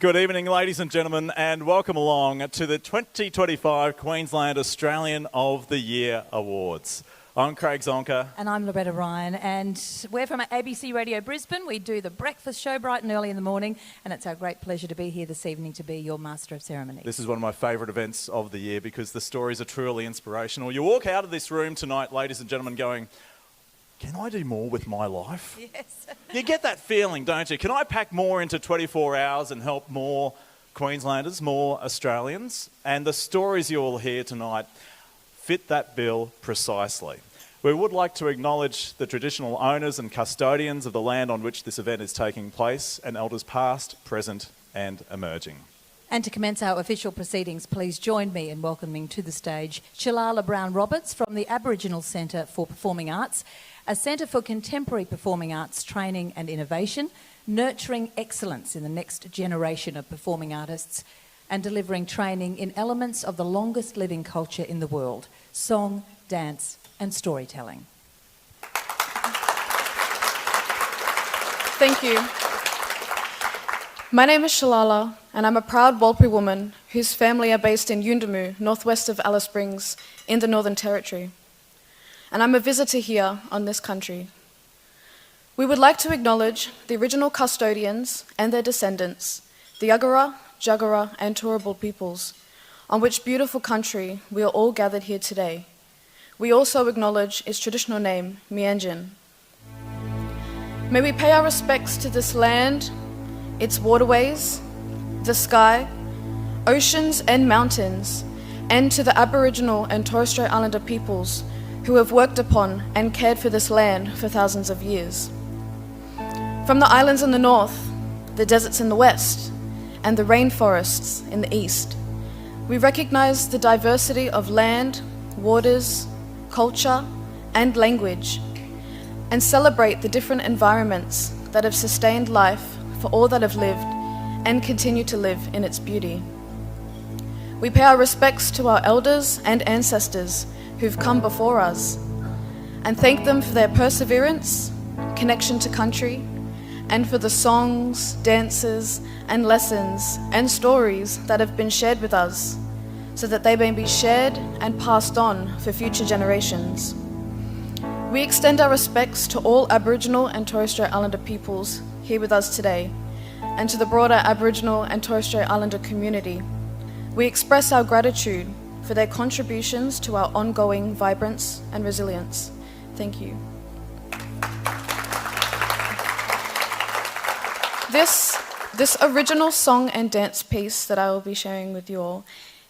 Good evening, ladies and gentlemen, and welcome along to the 2025 Queensland Australian of the Year Awards. I'm Craig Zonka. And I'm Loretta Ryan, and we're from ABC Radio Brisbane. We do the breakfast show bright and early in the morning, and it's our great pleasure to be here this evening to be your Master of Ceremonies. This is one of my favourite events of the year because the stories are truly inspirational. You walk out of this room tonight, ladies and gentlemen, going, can I do more with my life? Yes. You get that feeling, don't you? Can I pack more into 24 hours and help more Queenslanders, more Australians? And the stories you'll hear tonight fit that bill precisely. We would like to acknowledge the traditional owners and custodians of the land on which this event is taking place, and elders past, present and emerging. And to commence our official proceedings, please join me in welcoming to the stage Shalala Brown-Roberts from the Aboriginal Centre for Performing Arts, a centre for contemporary performing arts training and innovation, nurturing excellence in the next generation of performing artists and delivering training in elements of the longest living culture in the world, song, dance and storytelling. Thank you. My name is Shalala, and I'm a proud Walpurgis woman whose family are based in Yuendumu, northwest of Alice Springs, in the Northern Territory. And I'm a visitor here on this country. We would like to acknowledge the original custodians and their descendants, the Yagara, Jagara and Turrbal peoples, on which beautiful country we are all gathered here today. We also acknowledge its traditional name, Mianjin. May we pay our respects to this land, its waterways, the sky, oceans and mountains, and to the Aboriginal and Torres Strait Islander peoples who have worked upon and cared for this land for thousands of years. From the islands in the north, the deserts in the west, and the rainforests in the east, we recognize the diversity of land, waters, culture, and language, and celebrate the different environments that have sustained life for all that have lived and continue to live in its beauty. We pay our respects to our elders and ancestors who've come before us, and thank them for their perseverance, connection to country, and for the songs, dances, and lessons and stories that have been shared with us, so that they may be shared and passed on for future generations. We extend our respects to all Aboriginal and Torres Strait Islander peoples here with us today, and to the broader Aboriginal and Torres Strait Islander community. We express our gratitude for their contributions to our ongoing vibrance and resilience. Thank you. This original song and dance piece that I will be sharing with you all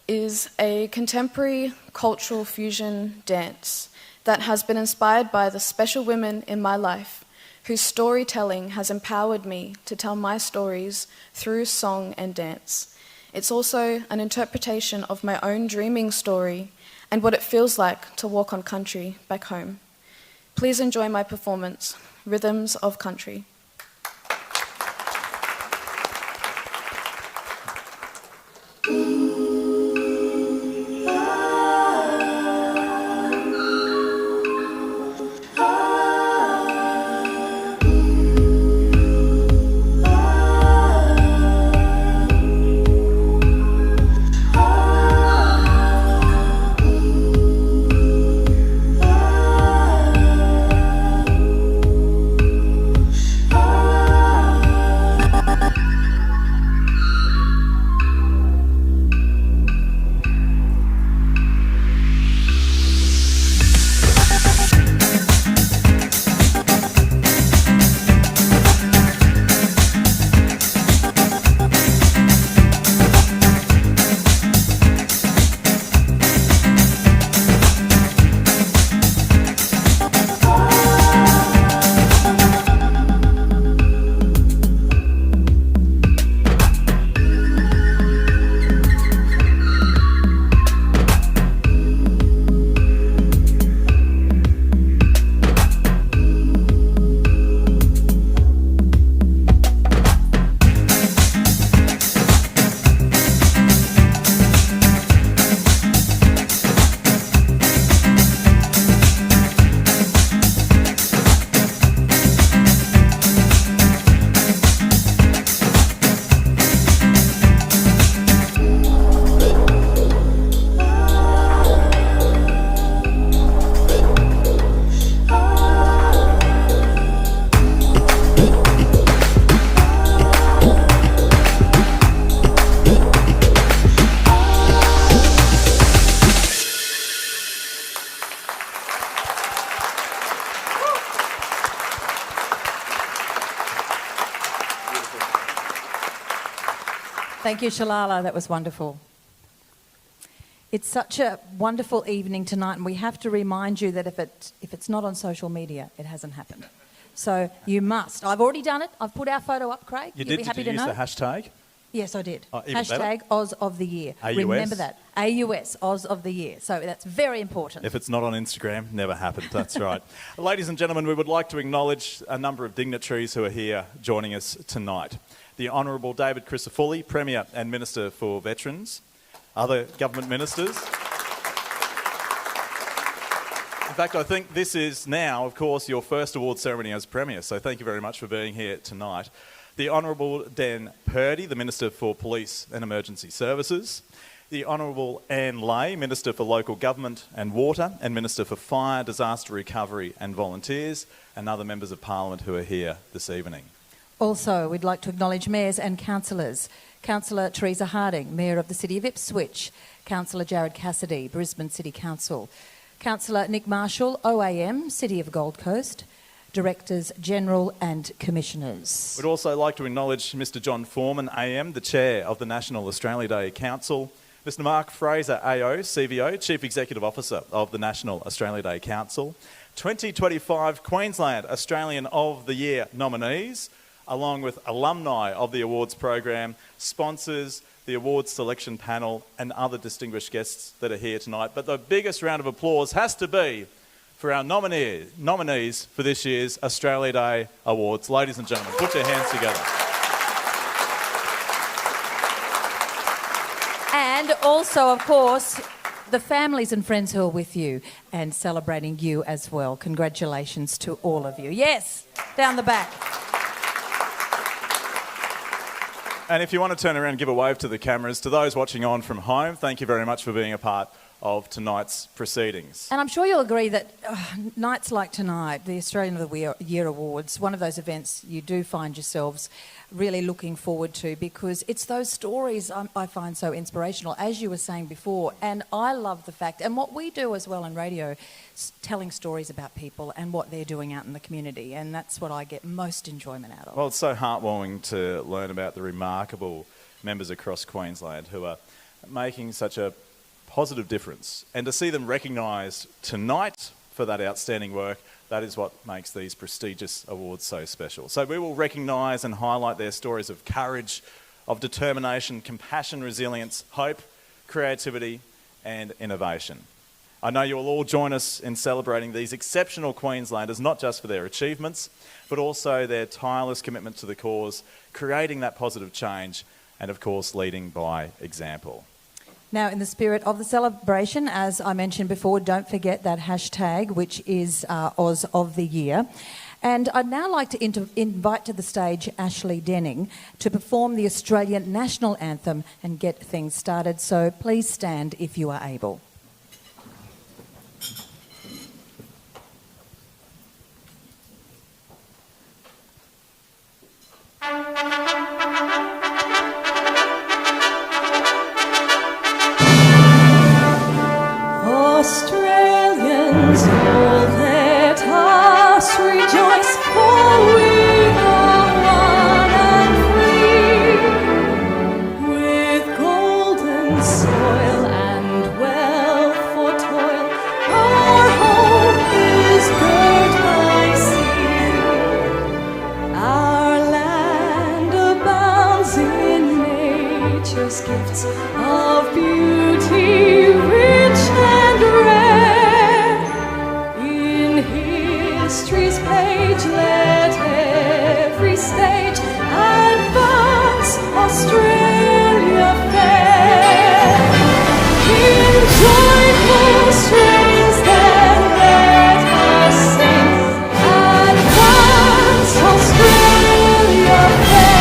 is a contemporary cultural fusion dance that has been inspired by the special women in my life whose storytelling has empowered me to tell my stories through song and dance. It's also an interpretation of my own dreaming story and what it feels like to walk on country back home. Please enjoy my performance, Rhythms of Country. Thank you, Shalala. That was wonderful. It's such a wonderful evening tonight, and we have to remind you that if it's not on social media, it hasn't happened. So you must. I've already done it. I've put our photo up, Craig. You You'll did? be happy Did you to use know. the hashtag? Yes, I did. Even Hashtag better. Oz of the Year. AUS. Remember that. AUS, Oz of the Year. So that's very important. If it's not on Instagram, never happened. That's right. Ladies and gentlemen, we would like to acknowledge a number of dignitaries who are here joining us tonight. The Honourable David Crisafulli, Premier and Minister for Veterans, other government ministers. In fact, I think this is now, of course, your first award ceremony as Premier, so thank you very much for being here tonight. The Honourable Dan Purdy, the Minister for Police and Emergency Services. The Honourable Anne Lay, Minister for Local Government and Water and Minister for Fire, Disaster Recovery and Volunteers, and other members of Parliament who are here this evening. Also, we'd like to acknowledge mayors and councillors. Councillor Teresa Harding, Mayor of the City of Ipswich. Councillor Jared Cassidy, Brisbane City Council. Councillor Nick Marshall, OAM, City of Gold Coast. Directors General and Commissioners. We'd also like to acknowledge Mr John Foreman, AM, the Chair of the National Australia Day Council. Mr Mark Fraser, AO, CVO, Chief Executive Officer of the National Australia Day Council. 2025 Queensland Australian of the Year nominees, along with alumni of the awards program, sponsors, the awards selection panel, and other distinguished guests that are here tonight. But the biggest round of applause has to be for our nominees for this year's Australia Day Awards. Ladies and gentlemen, put your hands together. And also, of course, the families and friends who are with you and celebrating you as well. Congratulations to all of you. Yes, down the back. And if you want to turn around and give a wave to the cameras, to those watching on from home, thank you very much for being a part of tonight's proceedings. And I'm sure you'll agree that nights like tonight, the Australian of the Year Awards, one of those events you do find yourselves really looking forward to, because it's those stories I find so inspirational, as you were saying before. And I love the fact, and what we do as well in radio, telling stories about people and what they're doing out in the community. And that's what I get most enjoyment out of. Well, it's so heartwarming to learn about the remarkable members across Queensland who are making such a positive difference, and to see them recognised tonight for that outstanding work, that is what makes these prestigious awards so special. So we will recognise and highlight their stories of courage, of determination, compassion, resilience, hope, creativity and innovation. I know you will all join us in celebrating these exceptional Queenslanders, not just for their achievements, but also their tireless commitment to the cause, creating that positive change and, of course, leading by example. Now, in the spirit of the celebration, as I mentioned before, don't forget that hashtag, which is Oz of the Year. And I'd now like to invite to the stage Ashley Denning to perform the Australian National Anthem and get things started. So please stand if you are able. Australians, all let us rejoice, for we are one and free. With golden soil and wealth for toil, our home is girt by sea. Our land abounds in nature's gifts of beauty, rich and rare. In history's page let every stage advance Australia fair. In joyful strains then let us sing, advance Australia fair.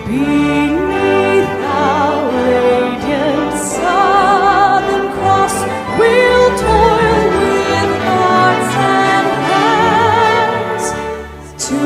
Beneath our radiant Southern Cross, we'll toil with hearts and hands to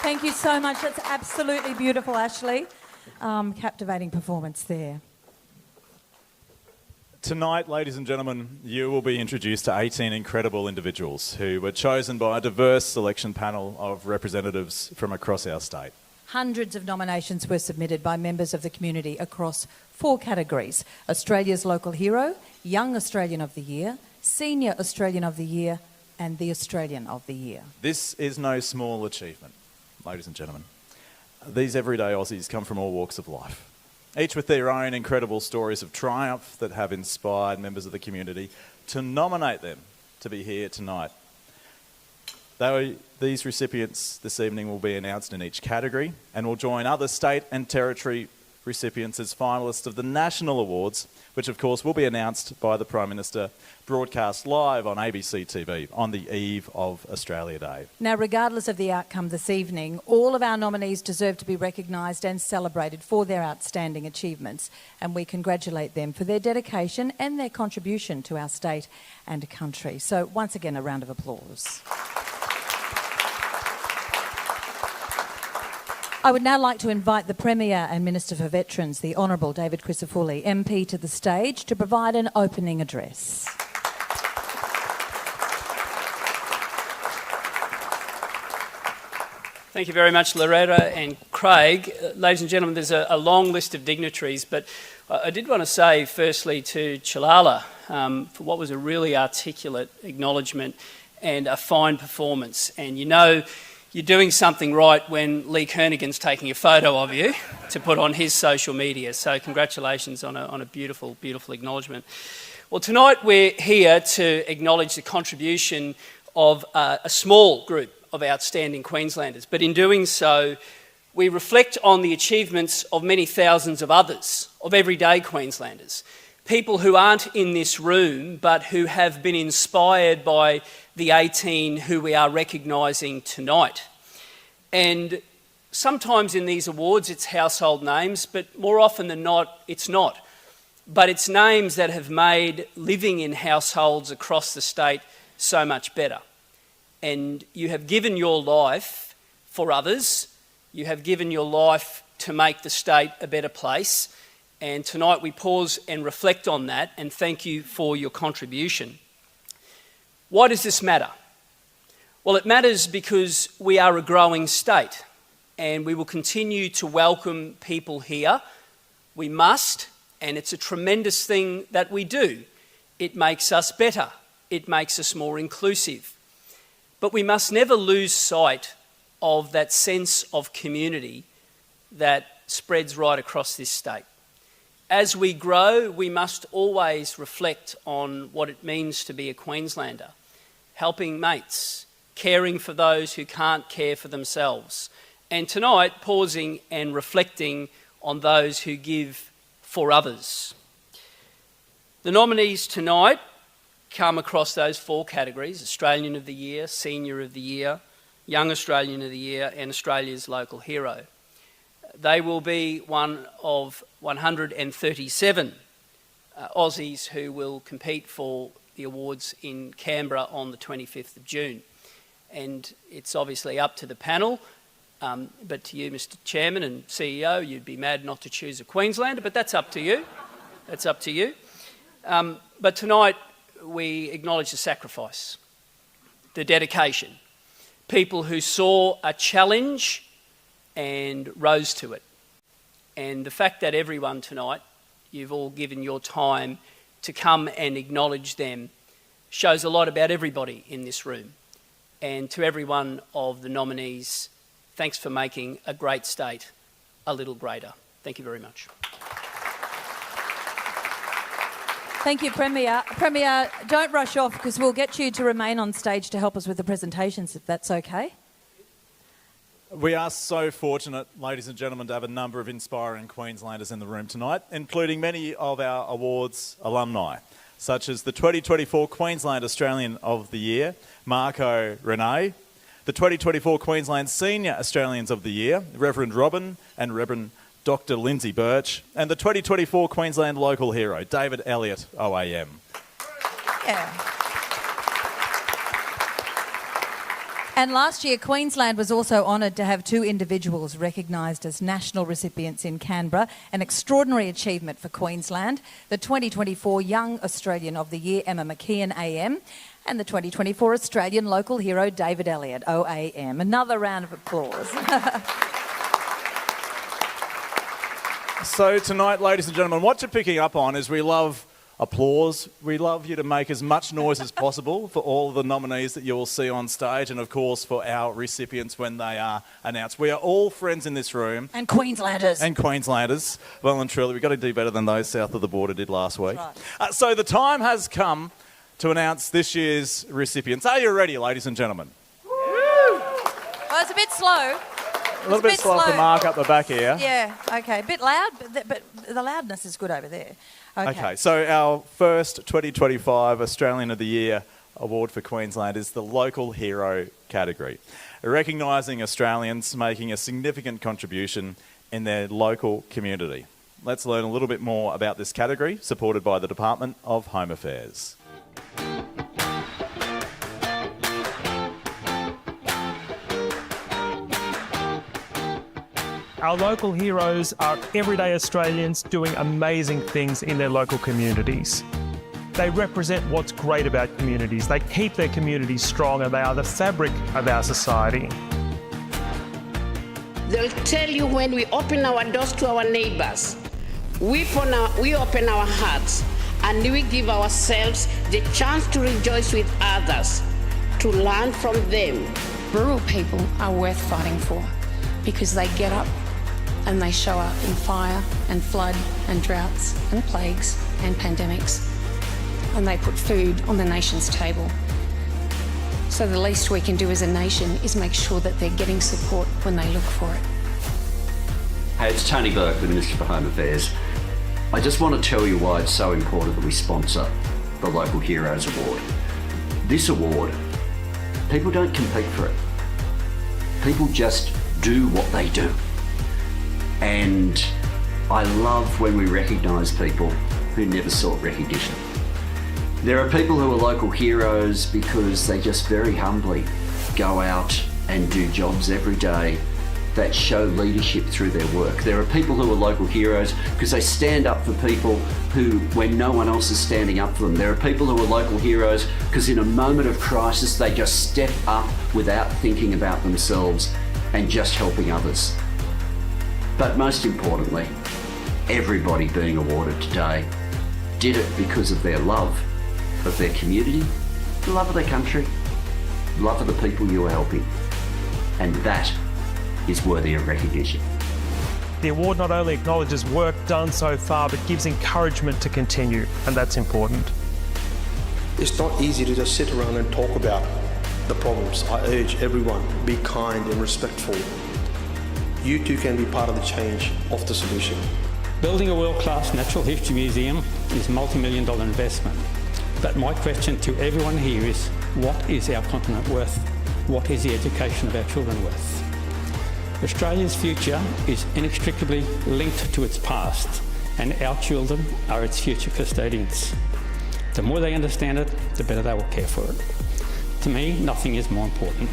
Thank you so much. That's absolutely beautiful, Ashley. Captivating performance there. Tonight, ladies and gentlemen, you will be introduced to 18 incredible individuals who were chosen by a diverse selection panel of representatives from across our state. Hundreds of nominations were submitted by members of the community across 4 categories: Australia's Local Hero, Young Australian of the Year, Senior Australian of the Year, and the Australian of the Year. This is no small achievement, ladies and gentlemen. These everyday Aussies come from all walks of life, each with their own incredible stories of triumph that have inspired members of the community to nominate them to be here tonight. These recipients this evening will be announced in each category and will join other state and territory recipients as finalists of the national awards, which of course will be announced by the Prime Minister, broadcast live on ABC TV on the eve of Australia Day. Now, regardless of the outcome this evening, all of our nominees deserve to be recognised and celebrated for their outstanding achievements, and we congratulate them for their dedication and their contribution to our state and country. So once again, a round of applause. I would now like to invite the Premier and Minister for Veterans, the Honourable David Crisafulli, MP, to the stage to provide an opening address. Thank you very much, Loretta and Craig. Ladies and gentlemen, there's a long list of dignitaries, but I did want to say firstly to Chalala for what was a really articulate acknowledgement and a fine performance. And you know you're doing something right when Lee Kernaghan's taking a photo of you to put on his social media. So congratulations on a beautiful, beautiful acknowledgement. Well, tonight we're here to acknowledge the contribution of a small group of outstanding Queenslanders. But in doing so, we reflect on the achievements of many thousands of others, of everyday Queenslanders. People who aren't in this room, but who have been inspired by the 18 who we are recognising tonight. And sometimes in these awards it's household names, but more often than not, it's not. But it's names that have made living in households across the state so much better. And you have given your life for others. You have given your life to make the state a better place. And tonight we pause and reflect on that and thank you for your contribution. Why does this matter? Well, it matters because we are a growing state and we will continue to welcome people here. We must, and it's a tremendous thing that we do. It makes us better. It makes us more inclusive. But we must never lose sight of that sense of community that spreads right across this state. As we grow, we must always reflect on what it means to be a Queenslander, helping mates, caring for those who can't care for themselves, and tonight pausing and reflecting on those who give for others. The nominees tonight come across those 4 categories: Australian of the Year, Senior of the Year, Young Australian of the Year, and Australia's Local Hero. They will be one of 137 Aussies who will compete for the awards in Canberra on the 25th of June. And it's obviously up to the panel, but to you, Mr. Chairman and CEO, you'd be mad not to choose a Queenslander, but that's up to you. That's up to you. But tonight we acknowledge the sacrifice, the dedication, people who saw a challenge and rose to it. And the fact that everyone tonight, you've all given your time to come and acknowledge them, shows a lot about everybody in this room. And to every one of the nominees, thanks for making a great state a little greater. Thank you very much. Thank you, Premier. Premier, don't rush off because we'll get you to remain on stage to help us with the presentations, if that's okay. We are so fortunate, ladies and gentlemen, to have a number of inspiring Queenslanders in the room tonight, including many of our awards alumni, such as the 2024 Queensland Australian of the Year, Marco Renee, the 2024 Queensland Senior Australians of the Year, Reverend Robin and Reverend Dr. Lindsay Birch, and the 2024 Queensland Local Hero, David Elliott, OAM. Yeah. And last year, Queensland was also honoured to have 2 individuals recognised as national recipients in Canberra, an extraordinary achievement for Queensland. The 2024 Young Australian of the Year, Emma McKeon AM, and the 2024 Australian Local Hero, David Elliott, OAM. Another round of applause. So tonight, ladies and gentlemen, what you're picking up on is we love applause. We love you to make as much noise as possible for all of the nominees that you will see on stage, and of course for our recipients when they are announced. We are all friends in this room. And Queenslanders. And Queenslanders. Well and truly, we've got to do better than those south of the border did last week. Right. So the time has come to announce this year's recipients. Are you ready, ladies and gentlemen? Oh, it's a bit slow. A little bit slow for Mark up the back here. Yeah, okay. A bit loud, but the loudness is good over there. Okay, so our first 2025 Australian of the Year award for Queensland is the Local Hero category, recognising Australians making a significant contribution in their local community. Let's learn a little bit more about this category, supported by the Department of Home Affairs. Our local heroes are everyday Australians doing amazing things in their local communities. They represent what's great about communities. They keep their communities strong, and they are the fabric of our society. They'll tell you when we open our doors to our neighbours, we open our hearts, and we give ourselves the chance to rejoice with others, to learn from them. Rural people are worth fighting for because they get up and they show up in fire and flood and droughts and plagues and pandemics, and they put food on the nation's table. So the least we can do as a nation is make sure that they're getting support when they look for it. Hey, it's Tony Burke, the Minister for Home Affairs. I just want to tell you why it's so important that we sponsor the Local Heroes Award. This award, people don't compete for it. People just do what they do. And I love when we recognise people who never sought recognition. There are people who are local heroes because they just very humbly go out and do jobs every day that show leadership through their work. There are people who are local heroes because they stand up for people who, when no one else is standing up for them. There are people who are local heroes because in a moment of crisis, they just step up without thinking about themselves and just helping others. But most importantly, everybody being awarded today did it because of their love of their community, love of their country, love of the people you are helping. And that is worthy of recognition. The award not only acknowledges work done so far, but gives encouragement to continue, and that's important. It's not easy to just sit around and talk about the problems. I urge everyone, be kind and respectful. You too can be part of the change of the solution. Building a world-class natural history museum is a multi-million-dollar investment. But my question to everyone here is, what is our continent worth? What is the education of our children worth? Australia's future is inextricably linked to its past, and our children are its future custodians. The more they understand it, the better they will care for it. To me, nothing is more important.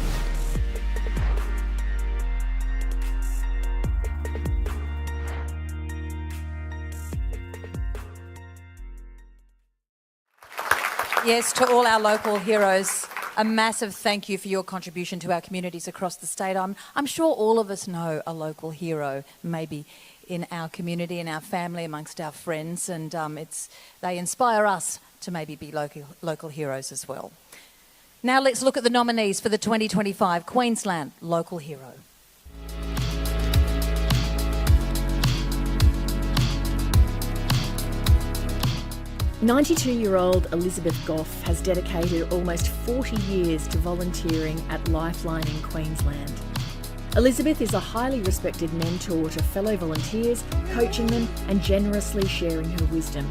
Yes, to all our local heroes, a massive thank you for your contribution to our communities across the state. I'm sure all of us know a local hero, maybe in our community, in our family, amongst our friends, and they inspire us to maybe be local heroes as well. Now let's look at the nominees for the 2025 Queensland Local Hero. "92-year-old Elizabeth Goff has dedicated almost 40 years to volunteering at Lifeline in Queensland. Elizabeth is a highly respected mentor to fellow volunteers, coaching them and generously sharing her wisdom.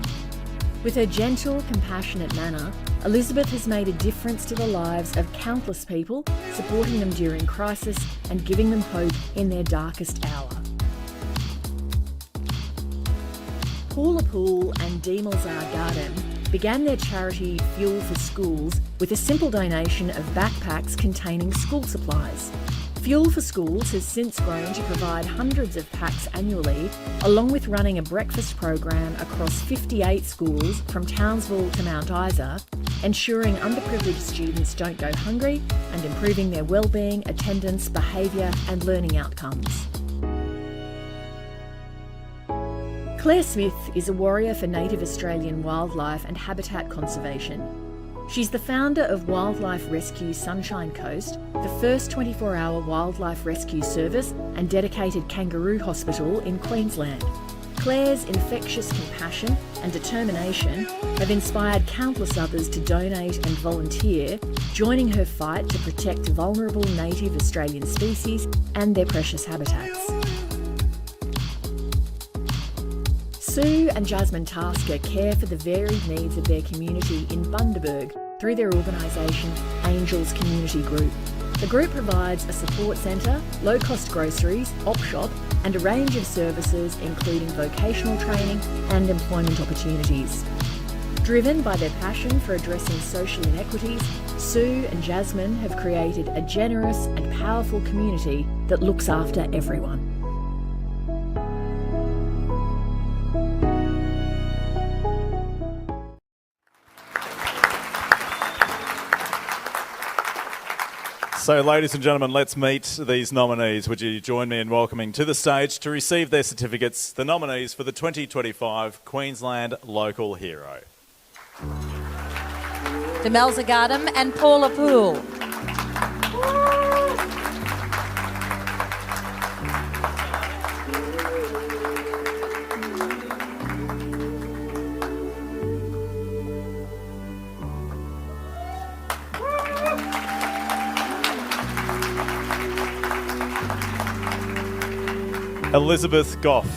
With her gentle, compassionate manner, Elizabeth has made a difference to the lives of countless people, supporting them during crisis and giving them hope in their darkest hour. Poola Pool and Deemilsar Garden began their charity Fuel for Schools with a simple donation of backpacks containing school supplies. Fuel for Schools has since grown to provide hundreds of packs annually, along with running a breakfast program across 58 schools from Townsville to Mount Isa, ensuring underprivileged students don't go hungry and improving their wellbeing, attendance, behaviour and learning outcomes. Claire Smith is a warrior for native Australian wildlife and habitat conservation. She's the founder of Wildlife Rescue Sunshine Coast, the first 24-hour wildlife rescue service and dedicated kangaroo hospital in Queensland. Claire's infectious compassion and determination have inspired countless others to donate and volunteer, joining her fight to protect vulnerable native Australian species and their precious habitats. Sue and Jasmine Tasker care for the varied needs of their community in Bundaberg through their organisation Angels Community Group. The group provides a support centre, low-cost groceries, op shop and a range of services including vocational training and employment opportunities. Driven by their passion for addressing social inequities, Sue and Jasmine have created a generous and powerful community that looks after everyone. So, ladies and gentlemen, let's meet these nominees. Would you join me in welcoming to the stage to receive their certificates, the nominees for the 2025 Queensland Local Hero. Demelza Gardam and Paula Poole. Elizabeth Goff.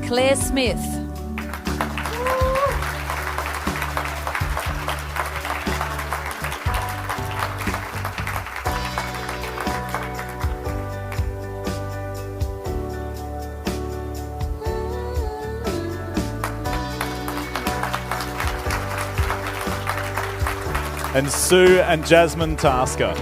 Claire Smith. And Sue and Jasmine Tasker.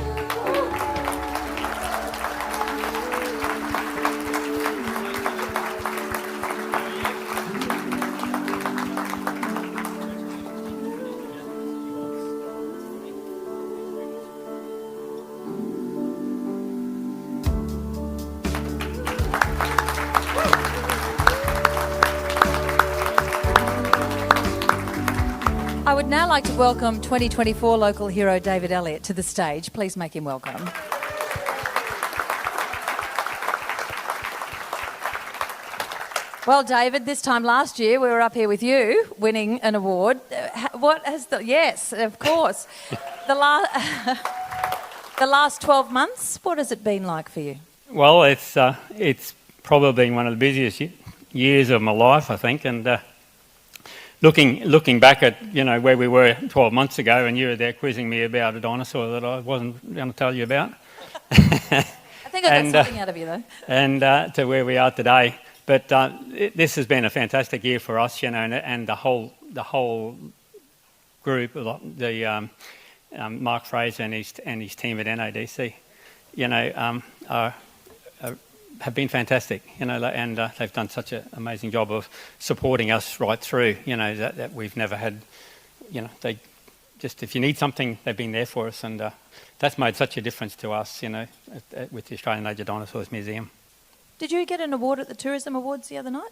I would now like to welcome 2024 local hero David Elliott to the stage. Please make him welcome. Well, David, this time last year we were up here with you winning an award. What has the... Yes, of course. The last 12 months, what has it been like for you? Well, it's probably been one of the busiest years of my life, I think, and looking back at where we were 12 months ago, and you were there quizzing me about a dinosaur that I wasn't going to tell you about. I think I got something out of you though. And to where we are today, but this has been a fantastic year for us, and the whole group, the Mark Fraser and his team at NADC, have been fantastic, and they've done such an amazing job of supporting us right through, that we've never had, they just, if you need something, they've been there for us, and that's made such a difference to us, with the Australian Age of Dinosaurs Museum. Did you get an award at the Tourism Awards the other night?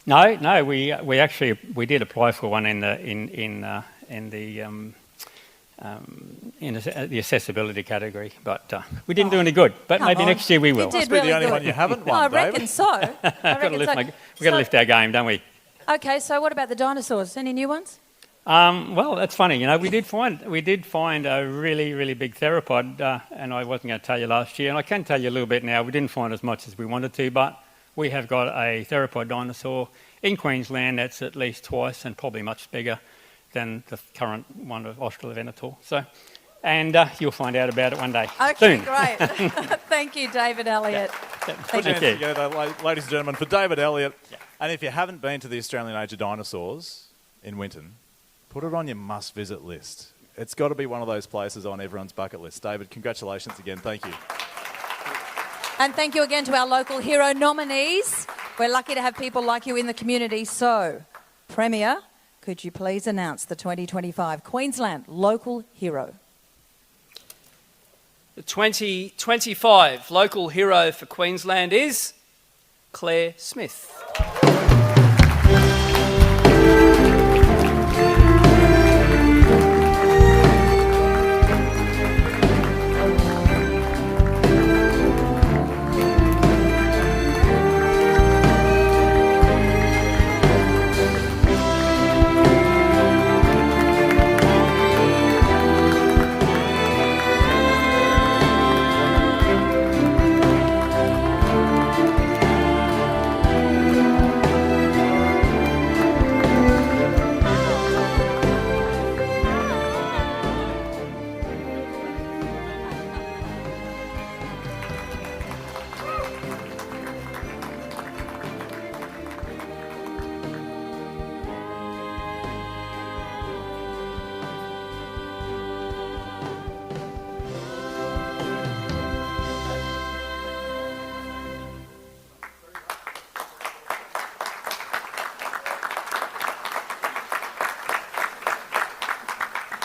No, we did apply for one in the in the accessibility category, but we didn't do any good. But Come maybe on. next year we will. You did Must be the really only good. one you haven't I won, David. reckon so. We've got to lift our game, don't we? Okay, so what about the dinosaurs? Any new ones? Well, that's funny. You know, we did find a really, really big theropod, and I wasn't going to tell you last year, and I can tell you a little bit now. We didn't find as much as we wanted to, but we have got a theropod dinosaur in Queensland that's at least twice and probably much bigger than the current one of Australovenator. So, and you'll find out about it one day. Okay, soon. great. Thank you, David Elliott. Put your hands you. together, ladies and gentlemen, for David Elliott. And if you haven't been to the Australian Age of Dinosaurs in Winton, put it on your must-visit list. It's got to be one of those places on everyone's bucket list. David, congratulations again. Thank you. And thank you again to our local hero nominees. We're lucky to have people like you in the community. So, Premier, could you please announce the 2025 Queensland Local Hero? The 2025 local hero for Queensland is Claire Smith.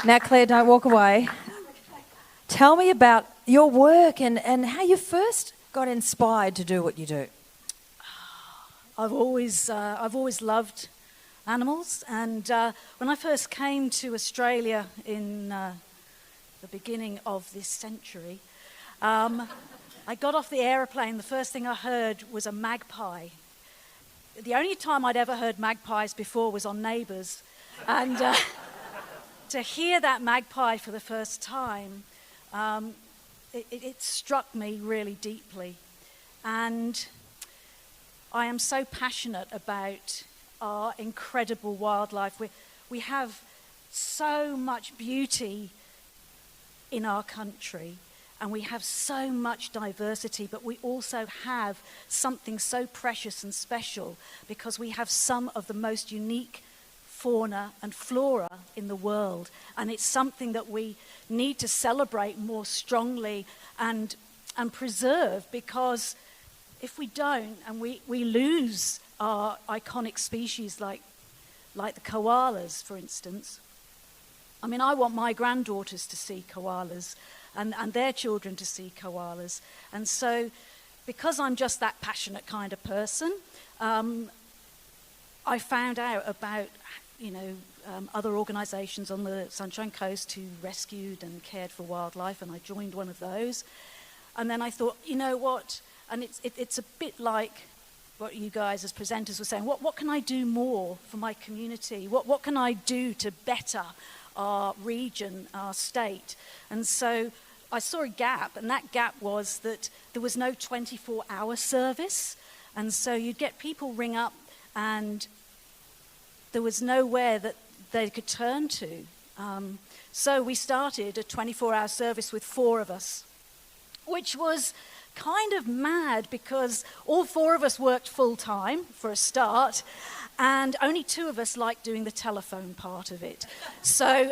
Now, Claire, don't walk away. Tell me about your work and how you first got inspired to do what you do. I've always loved animals, and when I first came to Australia in the beginning of this century, I got off the aeroplane. The first thing I heard was a magpie. The only time I'd ever heard magpies before was on Neighbours, and to hear that magpie for the first time, it struck me really deeply. And I am so passionate about our incredible wildlife. We have so much beauty in our country, and we have so much diversity, but we also have something so precious and special because we have some of the most unique fauna and flora in the world, and it's something that we need to celebrate more strongly and preserve, because if we don't and we lose our iconic species like the koalas, for instance. I mean, I want my granddaughters to see koalas and their children to see koalas, and so because I'm just that passionate kind of person, I found out about other organisations on the Sunshine Coast who rescued and cared for wildlife, and I joined one of those. And then I thought, you know what, and it's a bit like what you guys as presenters were saying, what can I do more for my community? What can I do to better our region, our state? And so I saw a gap, and that gap was that there was no 24-hour service, and so you'd get people ring up and there was nowhere that they could turn to. So we started a 24-hour service with 4 of us, which was kind of mad because all 4 of us worked full-time for a start, and only 2 of us liked doing the telephone part of it. So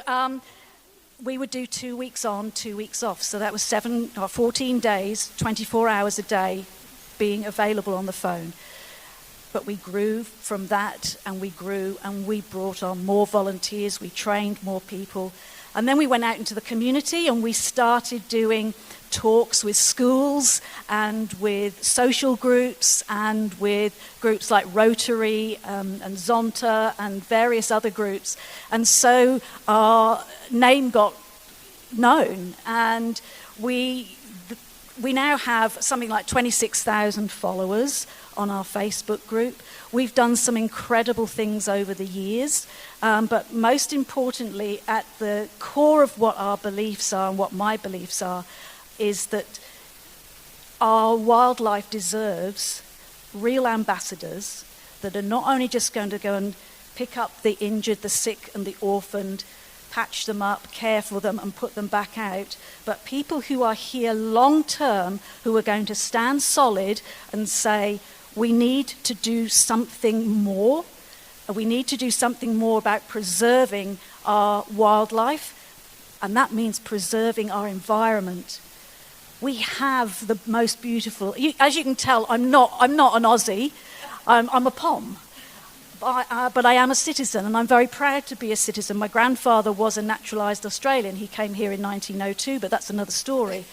we would do 2 weeks on, 2 weeks off. So that was 14 days, 24 hours a day being available on the phone. But we grew from that, and we grew, and we brought on more volunteers, we trained more people. And then we went out into the community and we started doing talks with schools and with social groups and with groups like Rotary and Zonta and various other groups. And so our name got known. And we now have something like 26,000 followers on our Facebook group. We've done some incredible things over the years, but most importantly, at the core of what our beliefs are and what my beliefs are, is that our wildlife deserves real ambassadors that are not only just going to go and pick up the injured, the sick and the orphaned, patch them up, care for them and put them back out, but people who are here long term, who are going to stand solid and say, we need to do something more. We need to do something more about preserving our wildlife, and that means preserving our environment. We have the most beautiful, as you can tell, I'm not an Aussie, I'm a POM. But I am a citizen, and I'm very proud to be a citizen. My grandfather was a naturalised Australian. He came here in 1902, but that's another story.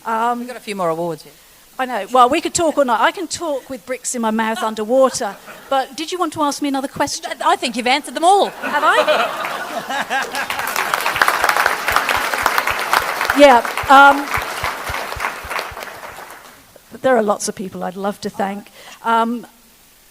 We've got a few more awards here. I know. Well, we could talk all night. I can talk with bricks in my mouth underwater. But did you want to ask me another question? I think you've answered them all. Have I? Yeah. There are lots of people I'd love to thank.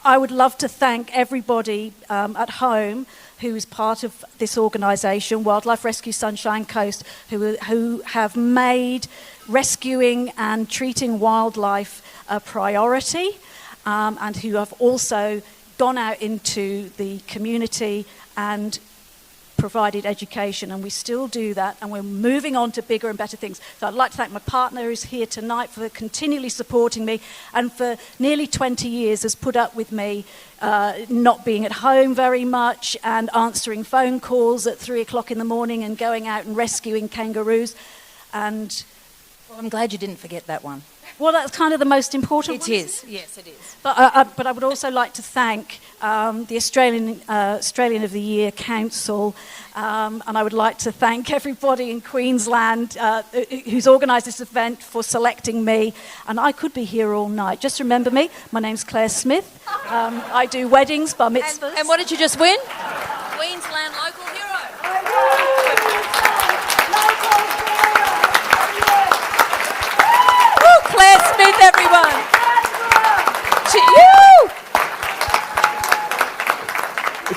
I would love to thank everybody at home who is part of this organisation, Wildlife Rescue Sunshine Coast, who have made rescuing and treating wildlife a priority, and who have also gone out into the community and provided education, and we still do that, and we're moving on to bigger and better things. So I'd like to thank my partner who's here tonight for continually supporting me, and for nearly 20 years has put up with me not being at home very much and answering phone calls at 3 o'clock in the morning and going out and rescuing kangaroos. And well, I'm glad you didn't forget that one. Well, that's kind of the most important one. It is, yes, it is. But I would also like to thank the Australian of the Year Council, and I would like to thank everybody in Queensland who's organised this event for selecting me. And I could be here all night. Just remember me. My name's Claire Smith. I do weddings, bar mitzvahs. And what did you just win? Queensland Local Hero. Claire Smith, everyone. To you.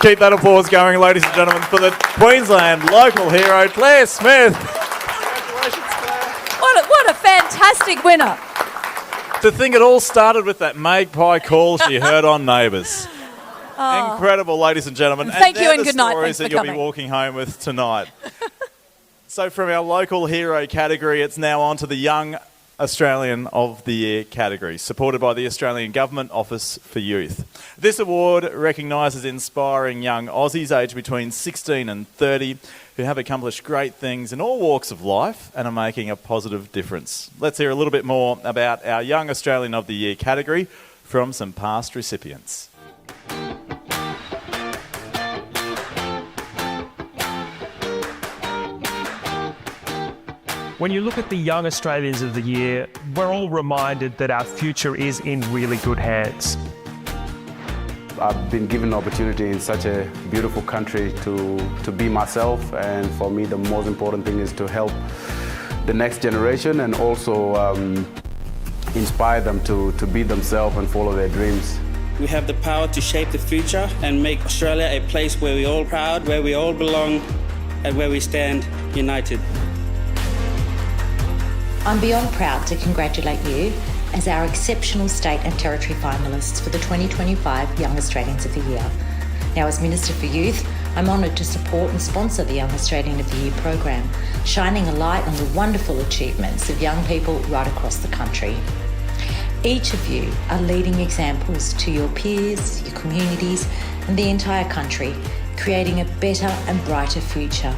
Keep that applause going, ladies and gentlemen, for the Queensland local hero, Claire Smith. Congratulations, Claire. What a fantastic winner. To think it all started with that magpie call she heard on Neighbours. Incredible, ladies and gentlemen. Thank you and the good night. stories Thanks that for you'll coming. be walking home with tonight. So from our local hero category, it's now on to the Young Australian of the Year category, supported by the Australian Government Office for Youth. This award recognises inspiring young Aussies aged between 16 and 30 who have accomplished great things in all walks of life and are making a positive difference. Let's hear a little bit more about our Young Australian of the Year category from some past recipients. When you look at the Young Australians of the Year, we're all reminded that our future is in really good hands. I've been given an opportunity in such a beautiful country to be myself, and for me the most important thing is to help the next generation and also inspire them to be themselves and follow their dreams. We have the power to shape the future and make Australia a place where we're all proud, where we all belong, and where we stand united. I'm beyond proud to congratulate you as our exceptional state and territory finalists for the 2025 Young Australians of the Year. Now, as Minister for Youth, I'm honoured to support and sponsor the Young Australian of the Year program, shining a light on the wonderful achievements of young people right across the country. Each of you are leading examples to your peers, your communities, and the entire country, creating a better and brighter future.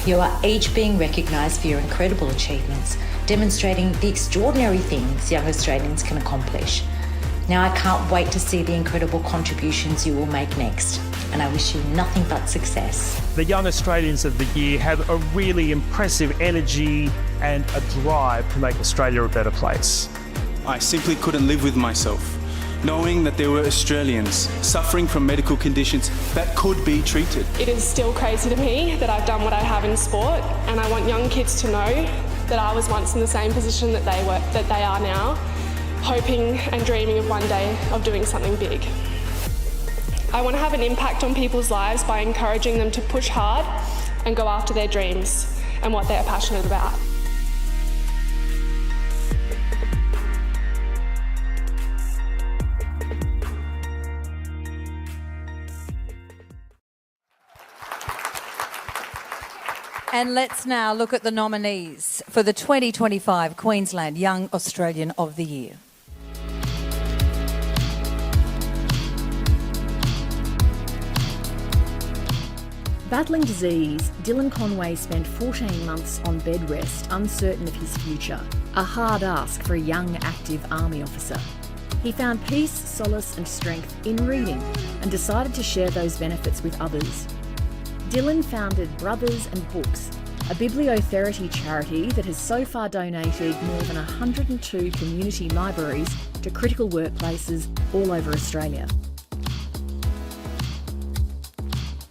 You are each being recognised for your incredible achievements, demonstrating the extraordinary things young Australians can accomplish. Now, I can't wait to see the incredible contributions you will make next, and I wish you nothing but success. The Young Australians of the Year have a really impressive energy and a drive to make Australia a better place. I simply couldn't live with myself. knowing that there were Australians suffering from medical conditions that could be treated. It is still crazy to me that I've done what I have in sport, and I want young kids to know that I was once in the same position that they are now, hoping and dreaming of one day of doing something big. I want to have an impact on people's lives by encouraging them to push hard and go after their dreams and what they're passionate about. And let's now look at the nominees for the 2025 Queensland Young Australian of the Year. Battling disease, Dylan Conway spent 14 months on bed rest, uncertain of his future. A hard ask for a young, active army officer. He found peace, solace and strength in reading and decided to share those benefits with others. Dylan founded Brothers and Books, a bibliotherapy charity that has so far donated more than 102 community libraries to critical workplaces all over Australia.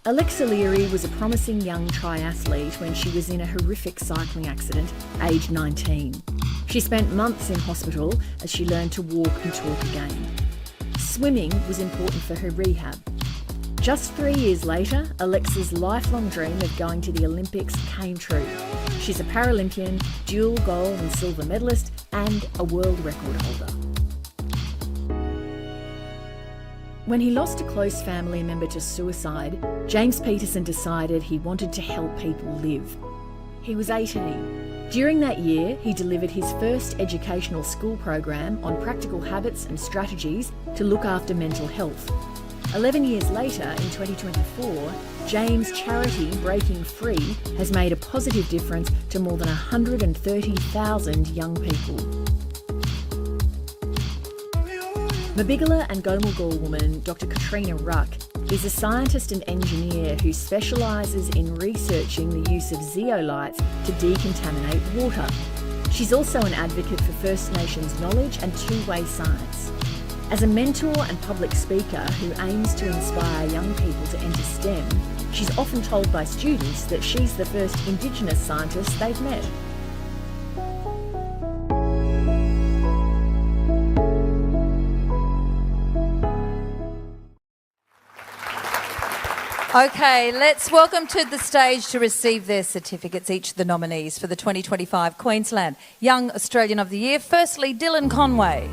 Alexa Leary was a promising young triathlete when she was in a horrific cycling accident, aged 19. She spent months in hospital as she learned to walk and talk again. Swimming was important for her rehab. Just 3 years later, Alexa's lifelong dream of going to the Olympics came true. She's a Paralympian, dual gold and silver medalist, and a world record holder. When he lost a close family member to suicide, James Peterson decided he wanted to help people live. He was 18. During that year, he delivered his first educational school program on practical habits and strategies to look after mental health. 11 years later, in 2024, James' charity Breaking Free has made a positive difference to more than 130,000 young people. Mabigala and Gomalgal woman Dr. Katrina Ruck is a scientist and engineer who specialises in researching the use of zeolites to decontaminate water. She's also an advocate for First Nations knowledge and two-way science. As a mentor and public speaker who aims to inspire young people to enter STEM, she's often told by students that she's the first Indigenous scientist they've met. Okay, let's welcome to the stage to receive their certificates each of the nominees for the 2025 Queensland Young Australian of the Year. Firstly, Dylan Conway.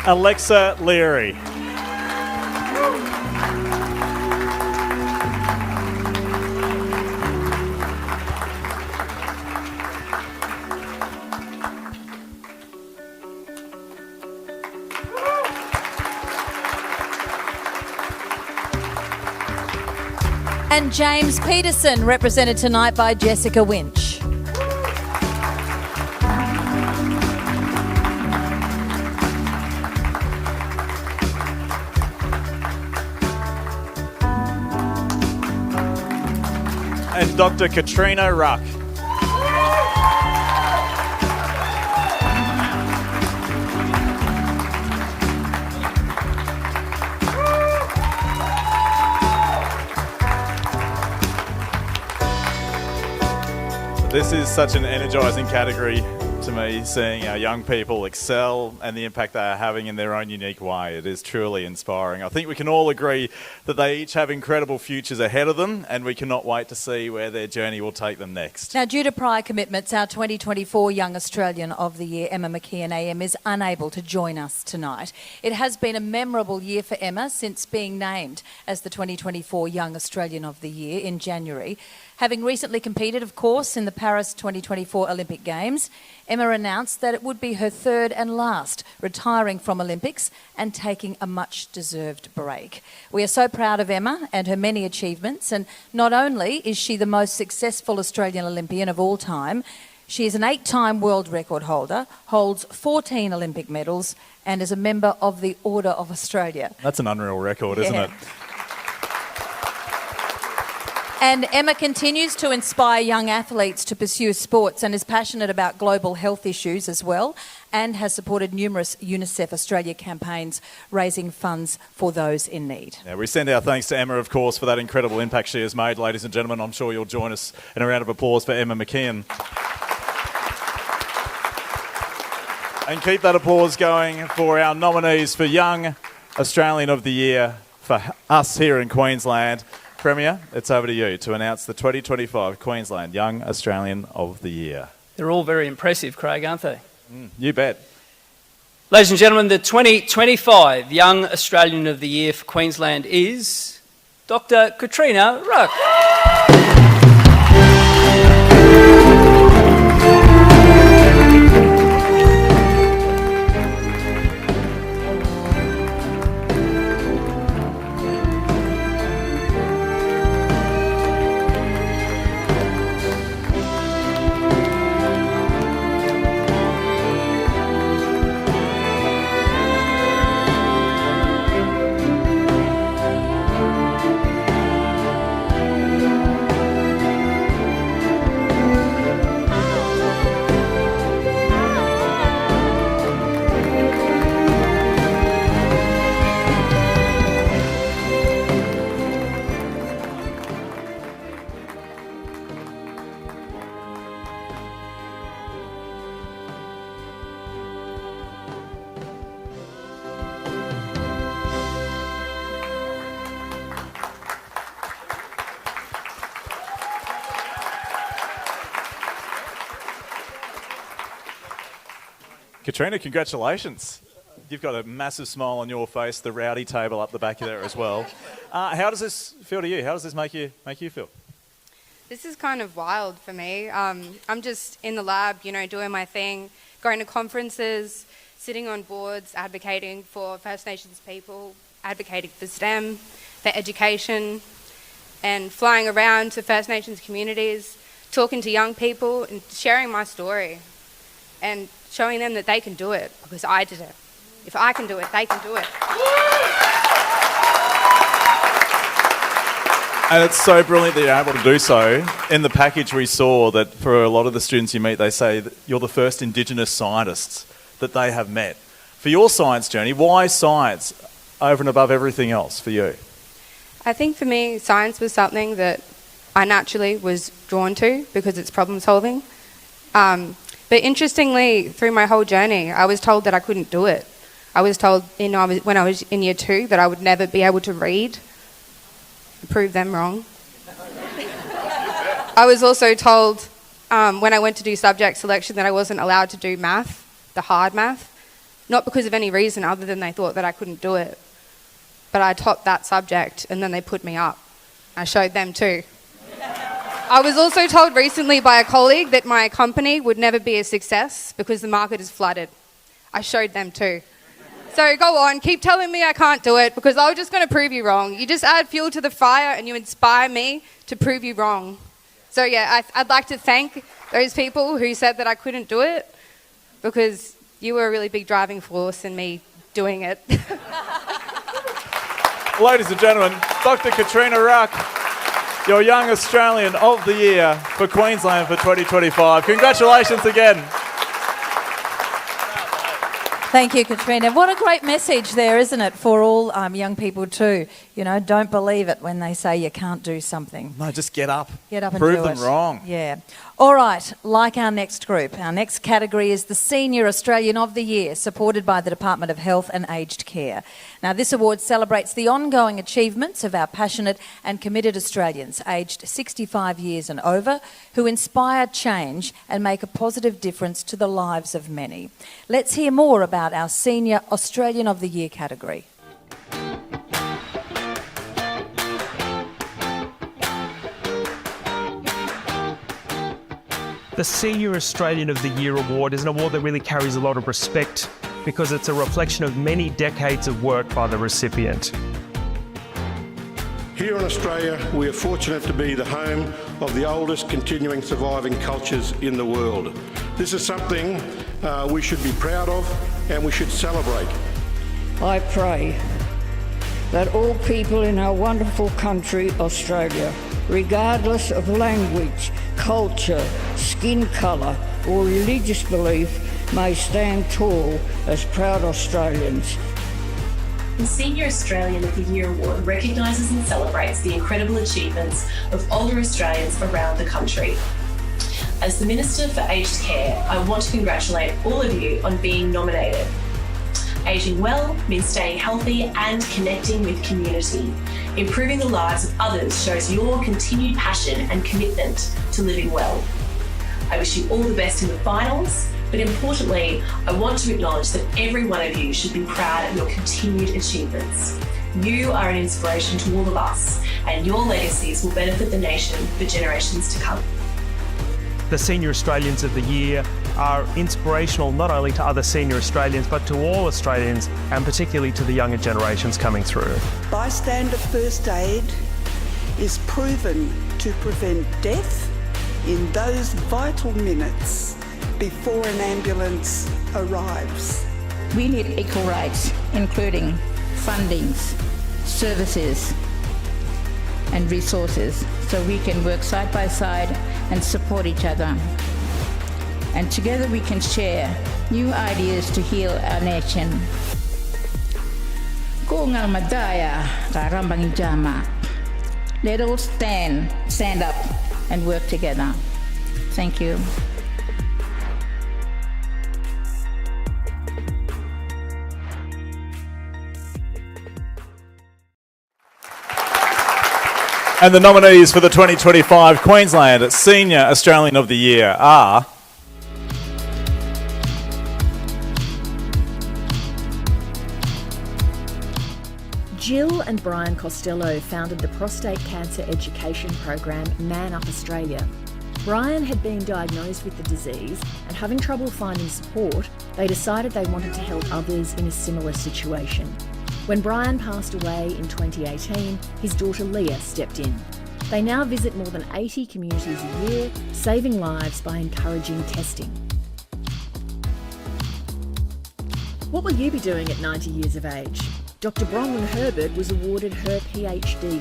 Alexa Leary. And James Peterson, represented tonight by Jessica Winch. And Dr. Katrina Ruck. This is such an energising category to me, seeing our young people excel and the impact they are having in their own unique way. It is truly inspiring. I think we can all agree that they each have incredible futures ahead of them, and we cannot wait to see where their journey will take them next. Now, due to prior commitments, our 2024 Young Australian of the Year, Emma McKeon AM, is unable to join us tonight. It has been a memorable year for Emma since being named as the 2024 Young Australian of the Year in January. Having recently competed, of course, in the Paris 2024 Olympic Games, Emma announced that it would be her third and last, retiring from Olympics and taking a much-deserved break. We are so proud of Emma and her many achievements, and not only is she the most successful Australian Olympian of all time, She is an 8-time world record holder, holds 14 Olympic medals, and is a member of the Order of Australia. That's an unreal record, isn't it? And Emma continues to inspire young athletes to pursue sports and is passionate about global health issues as well, and has supported numerous UNICEF Australia campaigns raising funds for those in need. Yeah, we send our thanks to Emma, of course, for that incredible impact she has made, ladies and gentlemen. I'm sure you'll join us in a round of applause for Emma McKeon. And keep that applause going for our nominees for Young Australian of the Year for us here in Queensland. Premier, it's over to you to announce the 2025 Queensland Young Australian of the Year. They're all very impressive, Craig, aren't they? You bet. Ladies and gentlemen, the 2025 Young Australian of the Year for Queensland is Dr. Katrina Ruck. Katrina, congratulations. You've got a massive smile on your face, the rowdy table up the back there as well. How does this feel to you? How does this make you feel? This is kind of wild for me. I'm just in the lab, doing my thing, going to conferences, sitting on boards, advocating for First Nations people, advocating for STEM, for education, and flying around to First Nations communities, talking to young people and sharing my story and showing them that they can do it because I did it. If I can do it, they can do it. And it's so brilliant that you're able to do so. In the package we saw that for a lot of the students you meet, they say that you're the first Indigenous scientists that they have met. For your science journey, why science over and above everything else for you? I think for me, science was something that I naturally was drawn to because it's problem solving. But interestingly, through my whole journey, I was told that I couldn't do it. I was told when I was in year 2 that I would never be able to read. Prove them wrong. I was also told when I went to do subject selection that I wasn't allowed to do math, the hard math, not because of any reason other than they thought that I couldn't do it. But I topped that subject and then they put me up. I showed them too. I was also told recently by a colleague that my company would never be a success because the market is flooded. I showed them too. So go on, keep telling me I can't do it because I was just going to prove you wrong. You just add fuel to the fire and you inspire me to prove you wrong. So yeah, I'd like to thank those people who said that I couldn't do it because you were a really big driving force in me doing it. Ladies and gentlemen, Dr. Katrina Ruck, your Young Australian of the Year for Queensland for 2025. Congratulations again. Thank you, Katrina. What a great message there, isn't it, for all young people too. Don't believe it when they say you can't do something. No, just get up. Get up and prove do them it. wrong. Yeah. All right, like our next group, our next category is the Senior Australian of the Year, supported by the Department of Health and Aged Care. Now, this award celebrates the ongoing achievements of our passionate and committed Australians aged 65 years and over who inspire change and make a positive difference to the lives of many. Let's hear more about our Senior Australian of the Year category. The Senior Australian of the Year award is an award that really carries a lot of respect because it's a reflection of many decades of work by the recipient. Here in Australia, we are fortunate to be the home of the oldest continuing surviving cultures in the world. This is something we should be proud of and we should celebrate. I pray that all people in our wonderful country, Australia, regardless of language, culture, skin colour or religious belief, may stand tall as proud Australians. The Senior Australian of the Year Award recognises and celebrates the incredible achievements of older Australians around the country. As the Minister for Aged Care, I want to congratulate all of you on being nominated. Ageing well means staying healthy and connecting with community. Improving the lives of others shows your continued passion and commitment to living well. I wish you all the best in the finals, but importantly, I want to acknowledge that every one of you should be proud of your continued achievements. You are an inspiration to all of us, and your legacies will benefit the nation for generations to come. The Senior Australians of the Year are inspirational not only to other senior Australians, but to all Australians, and particularly to the younger generations coming through. Bystander first aid is proven to prevent death in those vital minutes before an ambulance arrives. We need equal rights, including fundings, services and resources, so we can work side by side and support each other. And together we can share new ideas to heal our nation. Kung ang madaya karambang jama. Let us stand up and work together. Thank you. And the nominees for the 2025 Queensland Senior Australian of the Year are Jill and Brian Costello founded the prostate cancer education program Man Up Australia. Brian had been diagnosed with the disease, and having trouble finding support, they decided they wanted to help others in a similar situation. When Brian passed away in 2018, his daughter Leah stepped in. They now visit more than 80 communities a year, saving lives by encouraging testing. What will you be doing at 90 years of age? Dr. Bronwyn Herbert was awarded her PhD.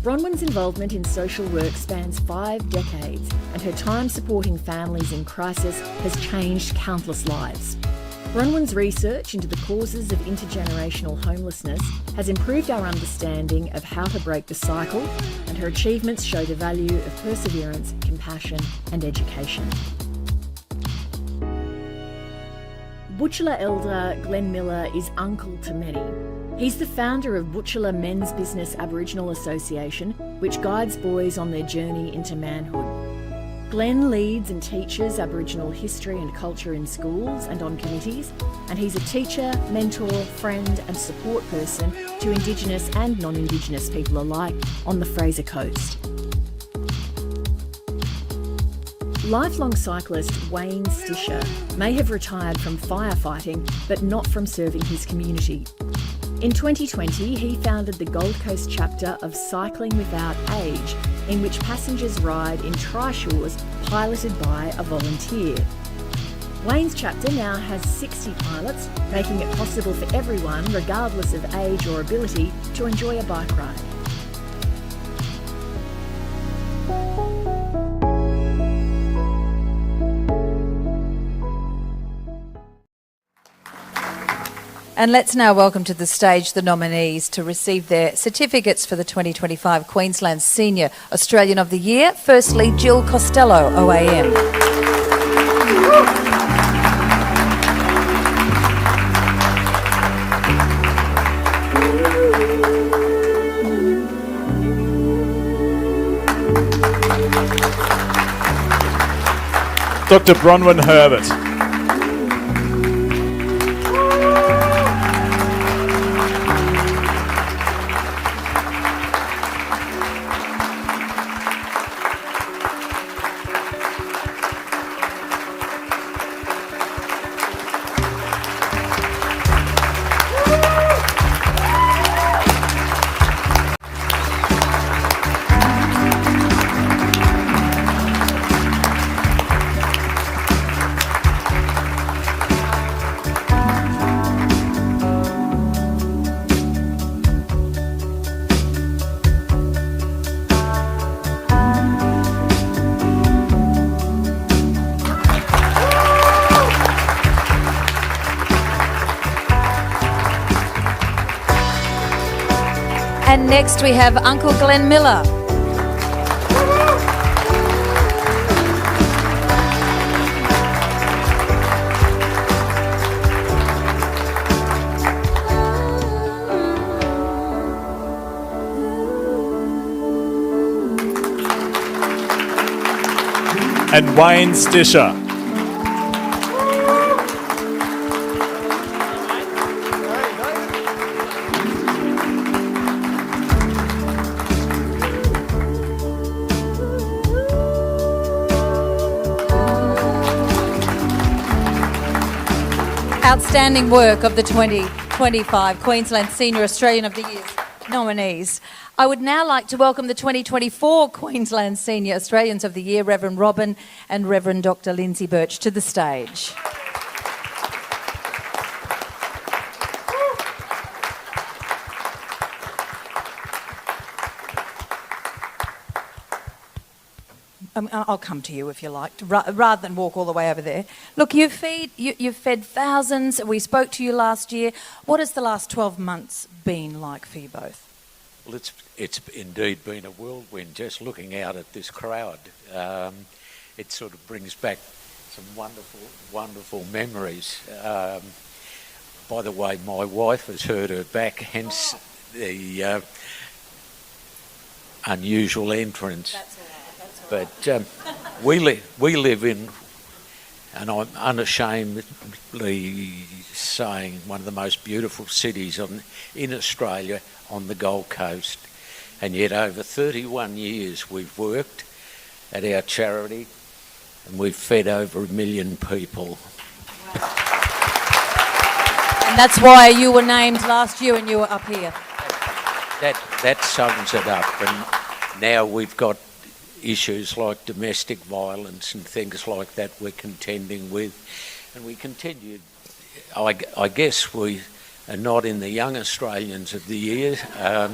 Bronwyn's involvement in social work spans 5 decades, and her time supporting families in crisis has changed countless lives. Bronwyn's research into the causes of intergenerational homelessness has improved our understanding of how to break the cycle, and her achievements show the value of perseverance, compassion and education. Butchulla elder Glenn Miller is uncle to many. He's the founder of Butchulla Men's Business Aboriginal Association, which guides boys on their journey into manhood. Glenn leads and teaches Aboriginal history and culture in schools and on committees, and he's a teacher, mentor, friend and support person to Indigenous and non-Indigenous people alike on the Fraser Coast. Lifelong cyclist Wayne Stisher may have retired from firefighting, but not from serving his community. In 2020, he founded the Gold Coast chapter of Cycling Without Age, in which passengers ride in trishaws piloted by a volunteer. Wayne's chapter now has 60 pilots, making it possible for everyone, regardless of age or ability, to enjoy a bike ride. And let's now welcome to the stage the nominees to receive their certificates for the 2025 Queensland Senior Australian of the Year. Firstly, Jill Costello, OAM. Dr. Bronwyn Herbert. And next we have Uncle Glenn Miller. And Wayne Stisher. Outstanding work of the 2025 Queensland Senior Australian of the Year nominees. I would now like to welcome the 2024 Queensland Senior Australians of the Year, Reverend Robin and Reverend Dr. Lindsay Birch, to the stage. I'll come to you if you like, rather than walk all the way over there. Look, you've fed thousands. We spoke to you last year. What has the last 12 months been like for you both? Well, it's indeed been a whirlwind. Just looking out at this crowd, it sort of brings back some wonderful memories. By the way, my wife has hurt her back, hence the unusual entrance. That's all right. But we live in, and I'm unashamedly saying, one of the most beautiful cities in Australia, on the Gold Coast. And yet over 31 years we've worked at our charity and we've fed over 1 million people. Wow. And that's why you were named last year and you were up here. That sums it up. And now we've got issues like domestic violence and things like that we're contending with. And we continue. I guess we are not in the Young Australians of the Year. I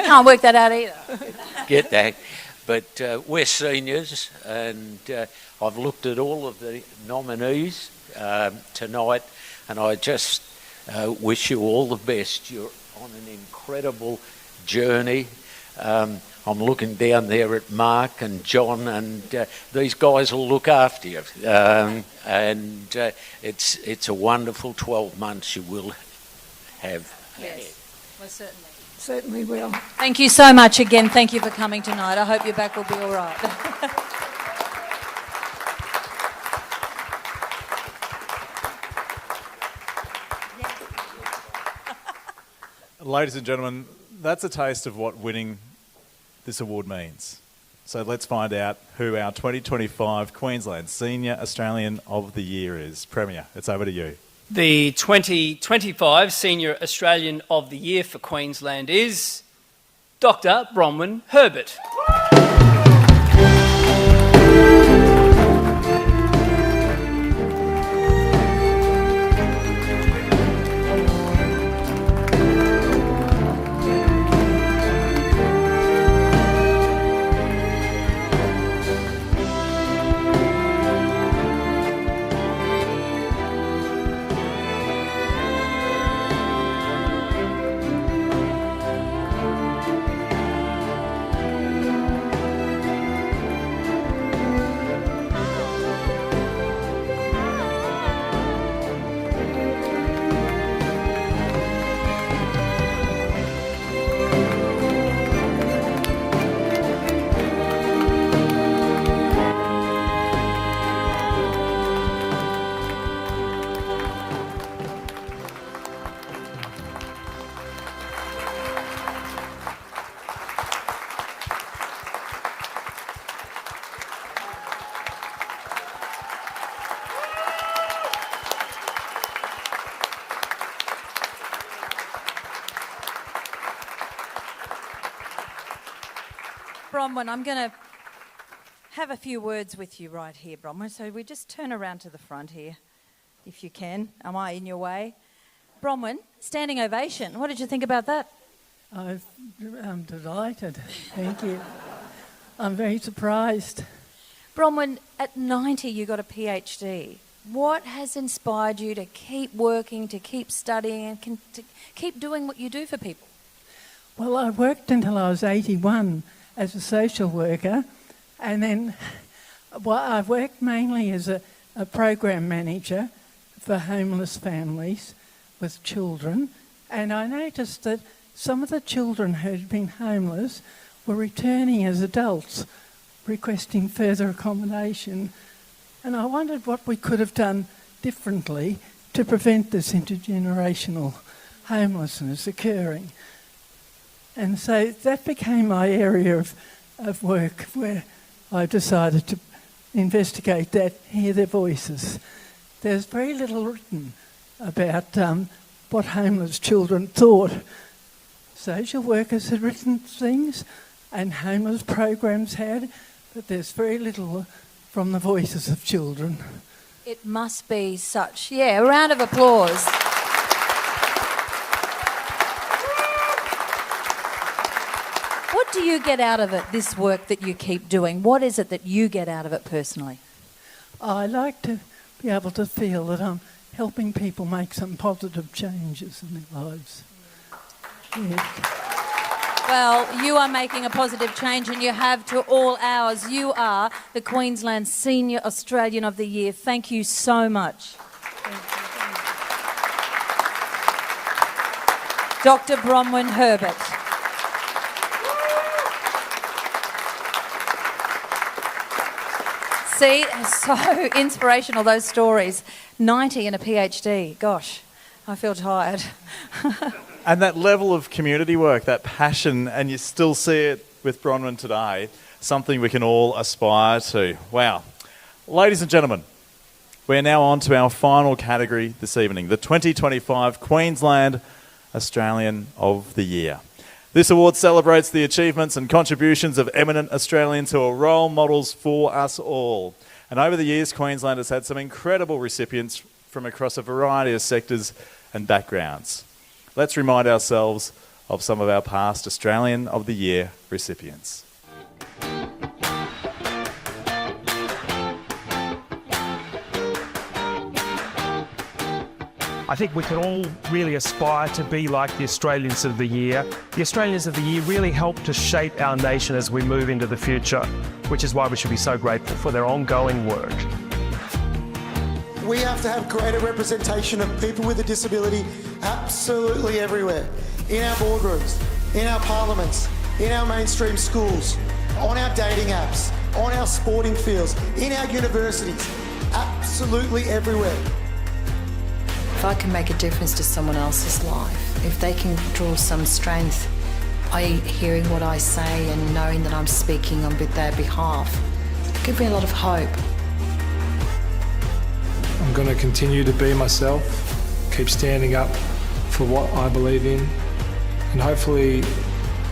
can't work that out either. Get that. But we're seniors, and I've looked at all of the nominees tonight, and I just wish you all the best. You're on an incredible journey. I'm looking down there at Mark and John, and these guys will look after you. And it's a wonderful 12 months you will have. Yes, well, certainly. Certainly will. Thank you so much again. Thank you for coming tonight. I hope your back will be all right. Ladies and gentlemen, that's a taste of what winning this award means. So let's find out who our 2025 Queensland Senior Australian of the Year is. Premier, it's over to you. The 2025 Senior Australian of the Year for Queensland is Dr. Bronwyn Herbert. Bronwyn, I'm going to have a few words with you right here, Bronwyn. So we just turn around to the front here, if you can. Am I in your way? Bronwyn, standing ovation. What did you think about that? I'm delighted. Thank you. I'm very surprised. Bronwyn, at 90 you got a PhD. What has inspired you to keep working, to keep studying, and to keep doing what you do for people? Well, I worked until I was 81 as a social worker, and then I worked mainly as a program manager for homeless families with children, and I noticed that some of the children who had been homeless were returning as adults, requesting further accommodation, and I wondered what we could have done differently to prevent this intergenerational homelessness occurring. And so that became my area of work, where I decided to investigate that, hear their voices. There's very little written about what homeless children thought. Social workers had written things and homeless programs had, but there's very little from the voices of children. It must be such. Yeah, a round of applause. What do you get out of it, this work that you keep doing? What is it that you get out of it personally? I like to be able to feel that I'm helping people make some positive changes in their lives. Yes. Well, you are making a positive change, and you have to all hours. You are the Queensland Senior Australian of the Year. Thank you so much. Dr. Bronwyn Herbert. See, so inspirational, those stories. 90 and a PhD. Gosh, I feel tired. And that level of community work, that passion, and you still see it with Bronwyn today, something we can all aspire to. Wow. Ladies and gentlemen, we're now on to our final category this evening, the 2025 Queensland Australian of the Year. This award celebrates the achievements and contributions of eminent Australians who are role models for us all. And over the years, Queensland has had some incredible recipients from across a variety of sectors and backgrounds. Let's remind ourselves of some of our past Australian of the Year recipients. I think we can all really aspire to be like the Australians of the Year. The Australians of the Year really help to shape our nation as we move into the future, which is why we should be so grateful for their ongoing work. We have to have greater representation of people with a disability absolutely everywhere. In our boardrooms, in our parliaments, in our mainstream schools, on our dating apps, on our sporting fields, in our universities, absolutely everywhere. If I can make a difference to someone else's life, if they can draw some strength by hearing what I say and knowing that I'm speaking on their behalf, it gives me a lot of hope. I'm going to continue to be myself, keep standing up for what I believe in, and hopefully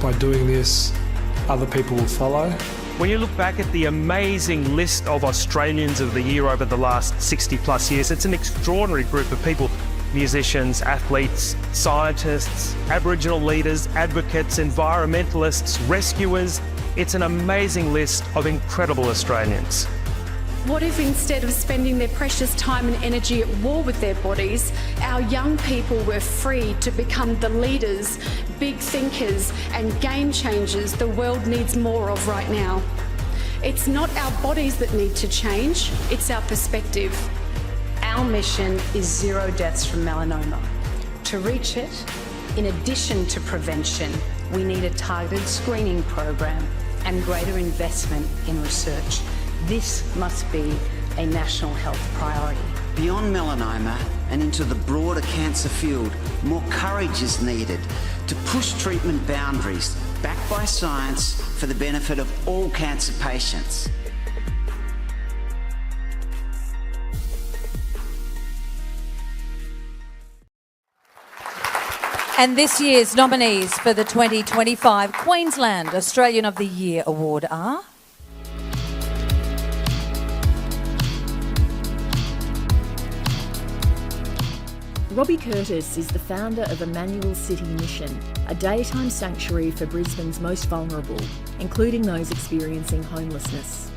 by doing this, other people will follow. When you look back at the amazing list of Australians of the Year over the last 60 plus years, it's an extraordinary group of people. Musicians, athletes, scientists, Aboriginal leaders, advocates, environmentalists, rescuers. It's an amazing list of incredible Australians. What if instead of spending their precious time and energy at war with their bodies, our young people were free to become the leaders, big thinkers and game changers the world needs more of right now? It's not our bodies that need to change, it's our perspective. Our mission is 0 deaths from melanoma. To reach it, in addition to prevention, we need a targeted screening program and greater investment in research. This must be a national health priority. Beyond melanoma and into the broader cancer field, more courage is needed to push treatment boundaries backed by science for the benefit of all cancer patients. And this year's nominees for the 2025 Queensland Australian of the Year Award are... Robbie Curtis is the founder of Emmanuel City Mission, a daytime sanctuary for Brisbane's most vulnerable, including those experiencing homelessness.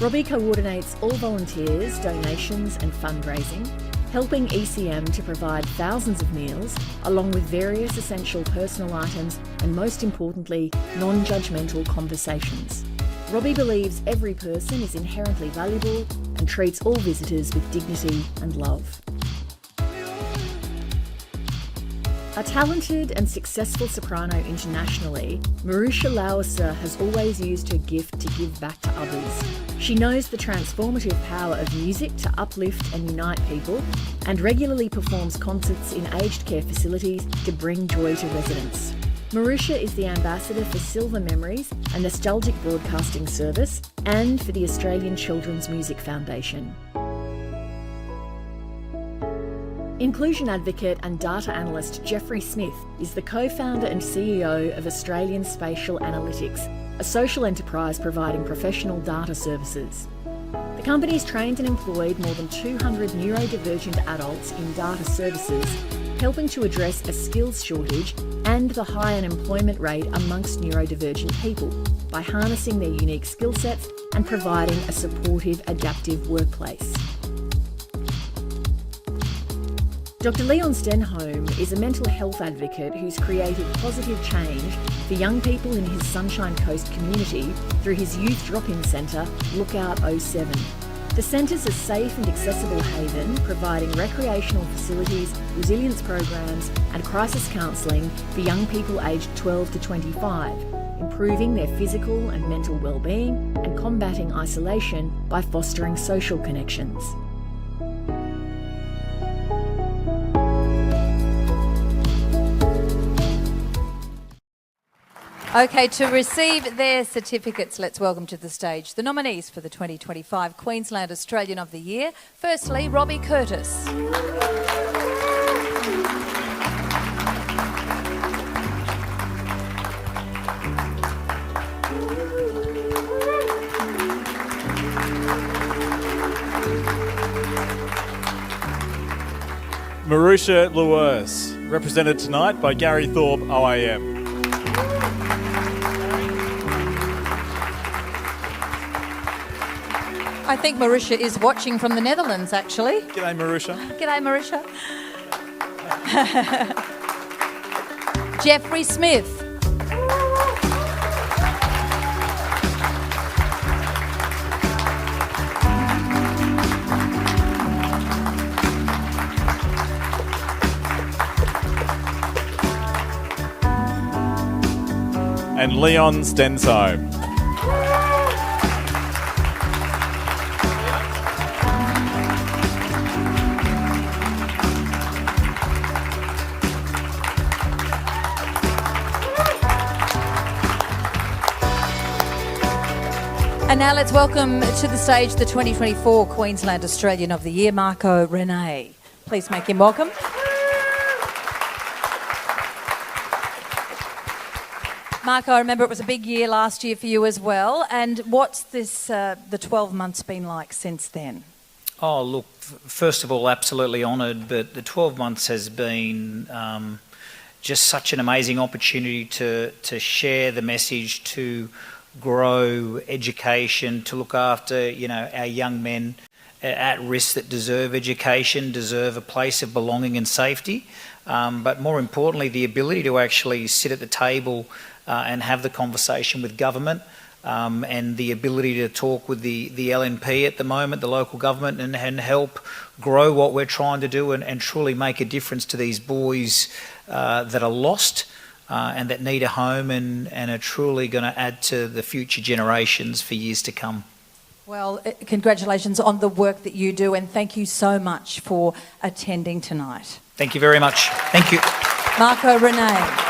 Robbie coordinates all volunteers, donations and fundraising. helping ECM to provide thousands of meals, along with various essential personal items and, most importantly, non-judgmental conversations. Robbie believes every person is inherently valuable and treats all visitors with dignity and love. A talented and successful soprano internationally, Marusha Lauser has always used her gift to give back to others. She knows the transformative power of music to uplift and unite people, and regularly performs concerts in aged care facilities to bring joy to residents. Marusha is the ambassador for Silver Memories, a nostalgic broadcasting service, and for the Australian Children's Music Foundation. Inclusion advocate and data analyst Jeffrey Smith is the co-founder and CEO of Australian Spatial Analytics, a social enterprise providing professional data services. The company's trained and employed more than 200 neurodivergent adults in data services, helping to address a skills shortage and the high unemployment rate amongst neurodivergent people by harnessing their unique skill sets and providing a supportive, adaptive workplace. Dr. Leon Stenholm is a mental health advocate who's created positive change for young people in his Sunshine Coast community through his youth drop-in centre, Lookout 07. The centre's a safe and accessible haven, providing recreational facilities, resilience programs and crisis counselling for young people aged 12 to 25, improving their physical and mental well-being and combating isolation by fostering social connections. Okay, to receive their certificates, let's welcome to the stage the nominees for the 2025 Queensland Australian of the Year. Firstly, Robbie Curtis. Marusha Lauser, represented tonight by Gary Thorpe, OAM. I think Marusha is watching from the Netherlands, actually. G'day, Marusha. G'day, Marusha. Jeffrey Smith. And Leon Stenholm. And now let's welcome to the stage the 2024 Queensland Australian of the Year, Marco Renee. Please make him welcome. Marco, I remember it was a big year last year for you as well. And what's this the 12 months been like since then? Oh, look, first of all, absolutely honoured, but the 12 months has been just such an amazing opportunity to share the message, to grow education, to look after, our young men at risk that deserve education, deserve a place of belonging and safety. But more importantly, the ability to actually sit at the table and have the conversation with government, and the ability to talk with the LNP at the moment, the local government, and help grow what we're trying to do and truly make a difference to these boys that are lost and that need a home and are truly going to add to the future generations for years to come. Well, congratulations on the work that you do, and thank you so much for attending tonight. Thank you very much. Thank you. Marco Renee.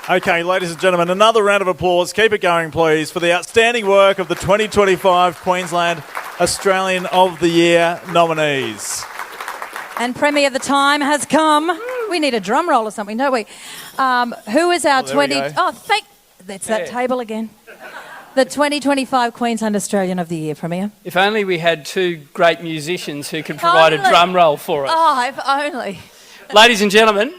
Okay, ladies and gentlemen, another round of applause. Keep it going, please, for the outstanding work of the 2025 Queensland Australian of the Year nominees. And Premier, the time has come. We need a drum roll or something, don't we? Who is our 20... That's that table again. The 2025 Queensland Australian of the Year, Premier. If only we had two great musicians who could provide a drum roll for us. Oh, if only. Ladies and gentlemen,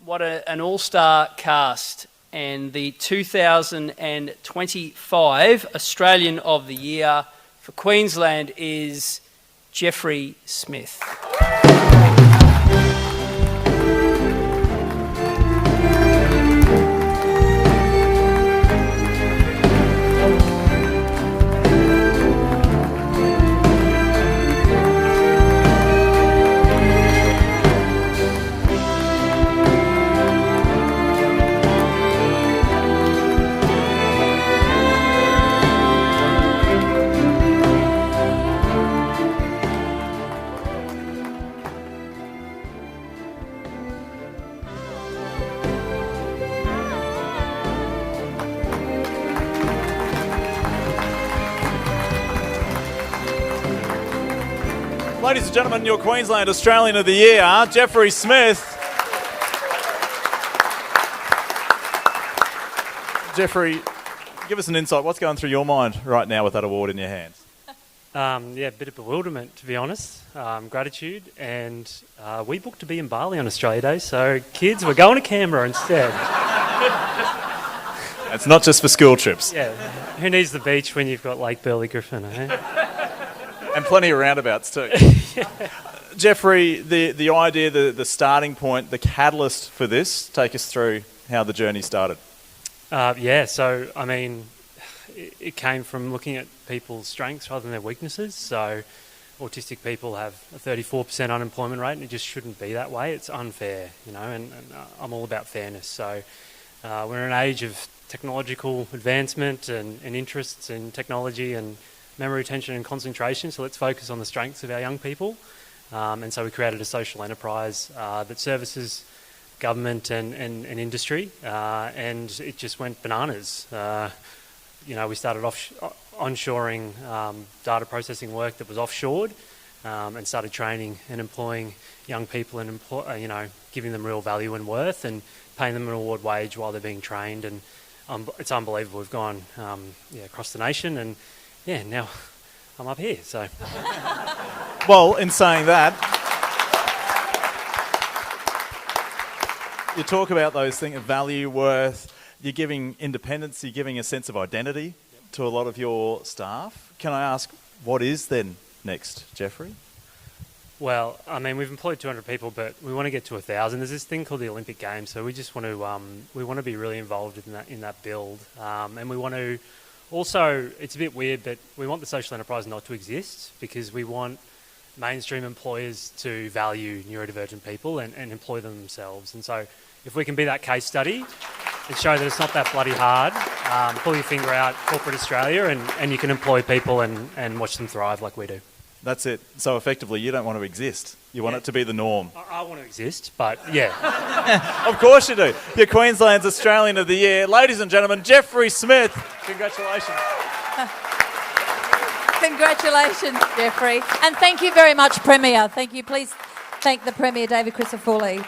what an all-star cast, and the 2025 Australian of the Year for Queensland is Jeffrey Smith. Ladies and gentlemen, your Queensland Australian of the Year, Jeffrey Smith. Jeffrey, give us an insight. What's going through your mind right now with that award in your hands? A bit of bewilderment, to be honest. Gratitude, and we booked to be in Bali on Australia Day, so kids, we're going to Canberra instead. It's not just for school trips. Yeah, who needs the beach when you've got Lake Burley Griffin, eh? And plenty of roundabouts too. Jeffrey, the idea, the starting point, the catalyst for this, take us through how the journey started. It came from looking at people's strengths rather than their weaknesses. So autistic people have a 34% unemployment rate, and it just shouldn't be that way. It's unfair, and I'm all about fairness. So we're in an age of technological advancement and interests in technology and memory retention and concentration, so let's focus on the strengths of our young people. And so we created a social enterprise that services government and industry, and it just went bananas. We started onshoring data processing work that was offshored, and started training and employing young people and giving them real value and worth and paying them an award wage while they're being trained. And it's unbelievable. We've gone across the nation, and now I'm up here, so. Well, in saying that, you talk about those things, value, worth, you're giving independence, you're giving a sense of identity to a lot of your staff. Can I ask, what is then next, Jeffrey? Well, we've employed 200 people, but we want to get to 1,000. There's this thing called the Olympic Games, so we just want to be really involved in that build, and we want to. Also, it's a bit weird, but we want the social enterprise not to exist because we want mainstream employers to value neurodivergent people and employ them themselves. And so if we can be that case study and show that it's not that bloody hard, pull your finger out, corporate Australia, and you can employ people and watch them thrive like we do. That's it. So effectively, you don't want to exist. You want it to be the norm. I want to exist, but yeah. Of course you do. You're Queensland's Australian of the Year. Ladies and gentlemen, Jeffrey Smith. Congratulations. Congratulations, Jeffrey. And thank you very much, Premier. Thank you. Please thank the Premier, David Crisafulli.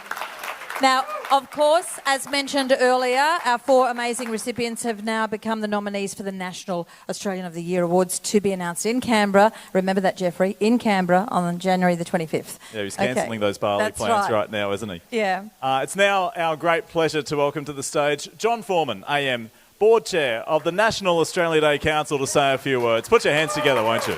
Now, of course, as mentioned earlier, our 4 amazing recipients have now become the nominees for the National Australian of the Year Awards to be announced in Canberra. Remember that, Jeffrey, in Canberra on January the 25th. Yeah, he's cancelling those Bali plans right now, isn't he? Yeah. It's now our great pleasure to welcome to the stage John Foreman, AM, Board Chair of the National Australia Day Council, to say a few words. Put your hands together, won't you?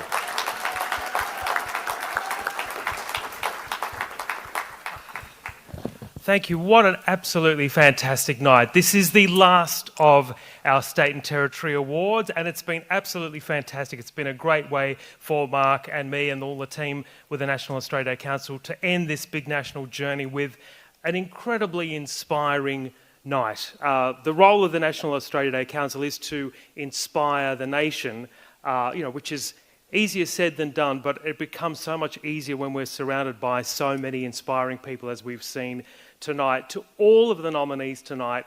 Thank you. What an absolutely fantastic night. This is the last of our State and Territory Awards, and it's been absolutely fantastic. It's been a great way for Mark and me and all the team with the National Australia Day Council to end this big national journey with an incredibly inspiring night. The role of the National Australia Day Council is to inspire the nation, which is easier said than done, but it becomes so much easier when we're surrounded by so many inspiring people, as we've seen tonight. To all of the nominees tonight,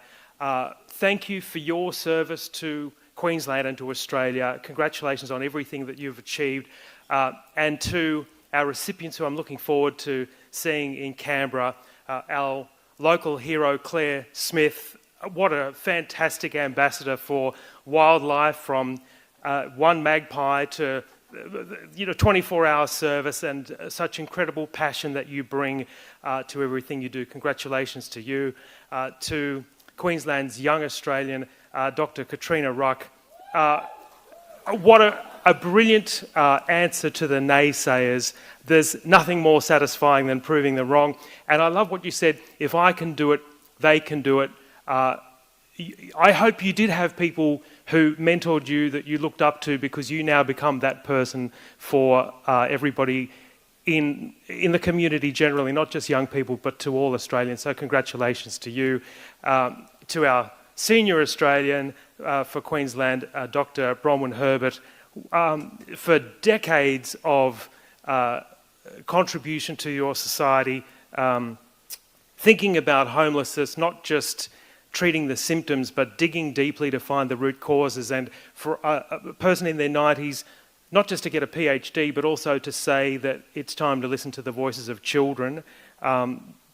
thank you for your service to Queensland and to Australia. Congratulations on everything that you've achieved. And to our recipients, who I'm looking forward to seeing in Canberra, our local hero, Claire Smith. What a fantastic ambassador for wildlife, from one magpie to 24-hour service, and such incredible passion that you bring to everything you do. Congratulations to you. To Queensland's young Australian, Dr. Katrina Ruck. What a brilliant answer to the naysayers. There's nothing more satisfying than proving them wrong. And I love what you said, if I can do it, they can do it. I hope you did have people who mentored you that you looked up to, because you now become that person for everybody in the community generally, not just young people, but to all Australians. So congratulations to you. To our senior Australian for Queensland, Dr. Bronwyn Herbert, for decades of contribution to your society, thinking about homelessness, not just treating the symptoms, but digging deeply to find the root causes. And for a person in their 90s, not just to get a PhD, but also to say that it's time to listen to the voices of children.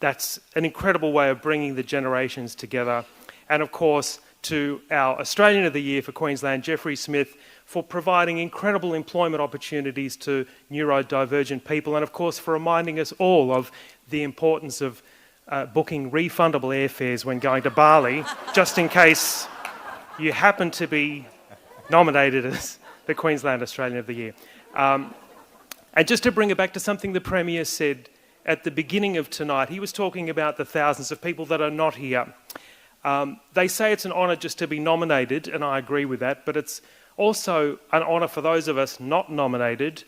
That's an incredible way of bringing the generations together. And of course, to our Australian of the Year for Queensland, Jeffrey Smith, for providing incredible employment opportunities to neurodivergent people, and of course for reminding us all of the importance of booking refundable airfares when going to Bali, just in case you happen to be nominated as the Queensland Australian of the Year. And just to bring it back to something the Premier said at the beginning of tonight, he was talking about the thousands of people that are not here. They say it's an honour just to be nominated, and I agree with that, but it's also an honour for those of us not nominated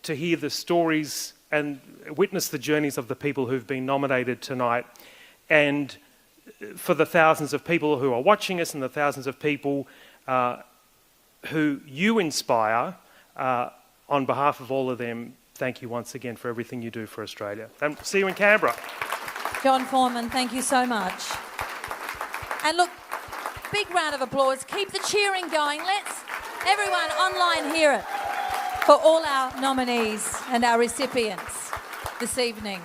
to hear the stories and witness the journeys of the people who've been nominated tonight. And for the thousands of people who are watching us and the thousands of people who you inspire, on behalf of all of them, thank you once again for everything you do for Australia. And see you in Canberra. John Foreman, thank you so much. And look, big round of applause. Keep the cheering going. Let's, everyone online, hear it for all our nominees and our recipients this evening.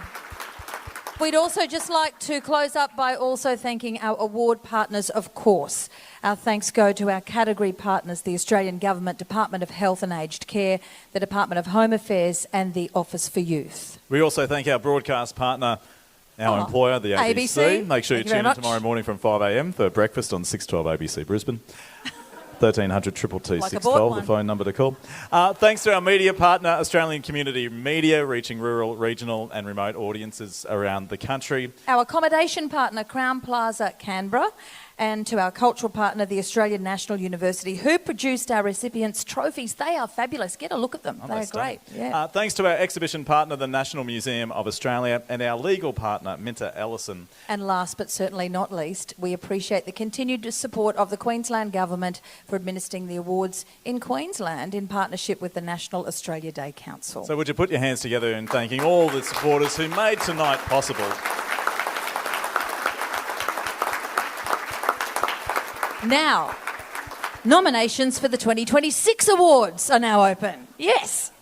We'd also just like to close up by also thanking our award partners, of course. Our thanks go to our category partners, the Australian Government Department of Health and Aged Care, the Department of Home Affairs and the Office for Youth. We also thank our broadcast partner, our employer, the ABC. Make sure you tune in tomorrow morning from 5 a.m. for breakfast on 612 ABC Brisbane. 1300 222 612, the phone number to call. Thanks to our media partner, Australian Community Media, reaching rural, regional and remote audiences around the country. Our accommodation partner, Crown Plaza, Canberra. And to our cultural partner, the Australian National University, who produced our recipients' trophies. They are fabulous. Get a look at them. They're great. Yeah. Thanks to our exhibition partner, the National Museum of Australia, and our legal partner, Minter Ellison. And last but certainly not least, we appreciate the continued support of the Queensland Government for administering the awards in Queensland in partnership with the National Australia Day Council. So would you put your hands together in thanking all the supporters who made tonight possible? Now, nominations for the 2026 awards are now open. Yes.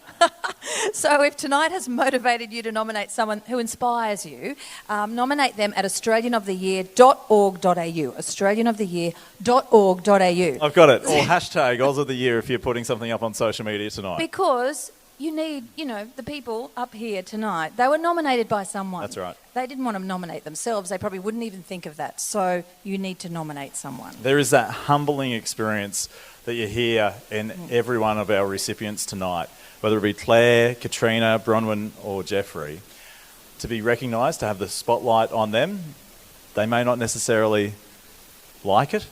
So if tonight has motivated you to nominate someone who inspires you, nominate them at australianoftheyear.org.au. australianoftheyear.org.au. I've got it. Or hashtag Oz of the Year if you're putting something up on social media tonight. Because you need, the people up here tonight, they were nominated by someone. That's right. They didn't want to nominate themselves. They probably wouldn't even think of that. So you need to nominate someone. There is that humbling experience that you hear in every one of our recipients tonight, whether it be Claire, Katrina, Bronwyn or Jeffrey, to be recognised, to have the spotlight on them. They may not necessarily like it,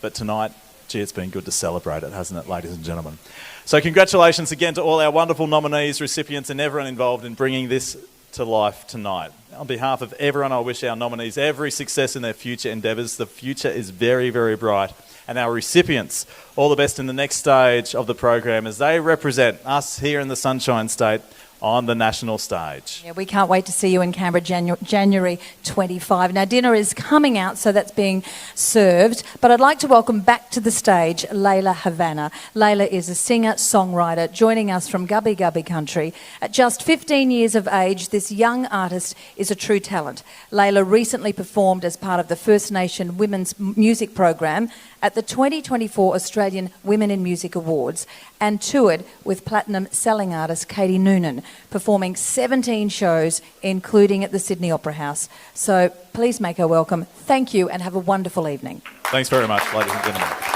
but tonight, gee, it's been good to celebrate it, hasn't it, ladies and gentlemen? So congratulations again to all our wonderful nominees, recipients and everyone involved in bringing this to life tonight. On behalf of everyone, I wish our nominees every success in their future endeavours. The future is very, very bright. And our recipients, all the best in the next stage of the program as they represent us here in the Sunshine State on the national stage. Yeah, we can't wait to see you in Canberra January 25. Now, dinner is coming out, so that's being served. But I'd like to welcome back to the stage Layla Havana. Layla is a singer-songwriter joining us from Gubbi Gubbi country. At just 15 years of age, this young artist is a true talent. Layla recently performed as part of the First Nation Women's Music Program at the 2024 Australian Women in Music Awards and toured with platinum selling artist Katie Noonan, performing 17 shows, including at the Sydney Opera House. So please make her welcome. Thank you and have a wonderful evening. Thanks very much, ladies and gentlemen.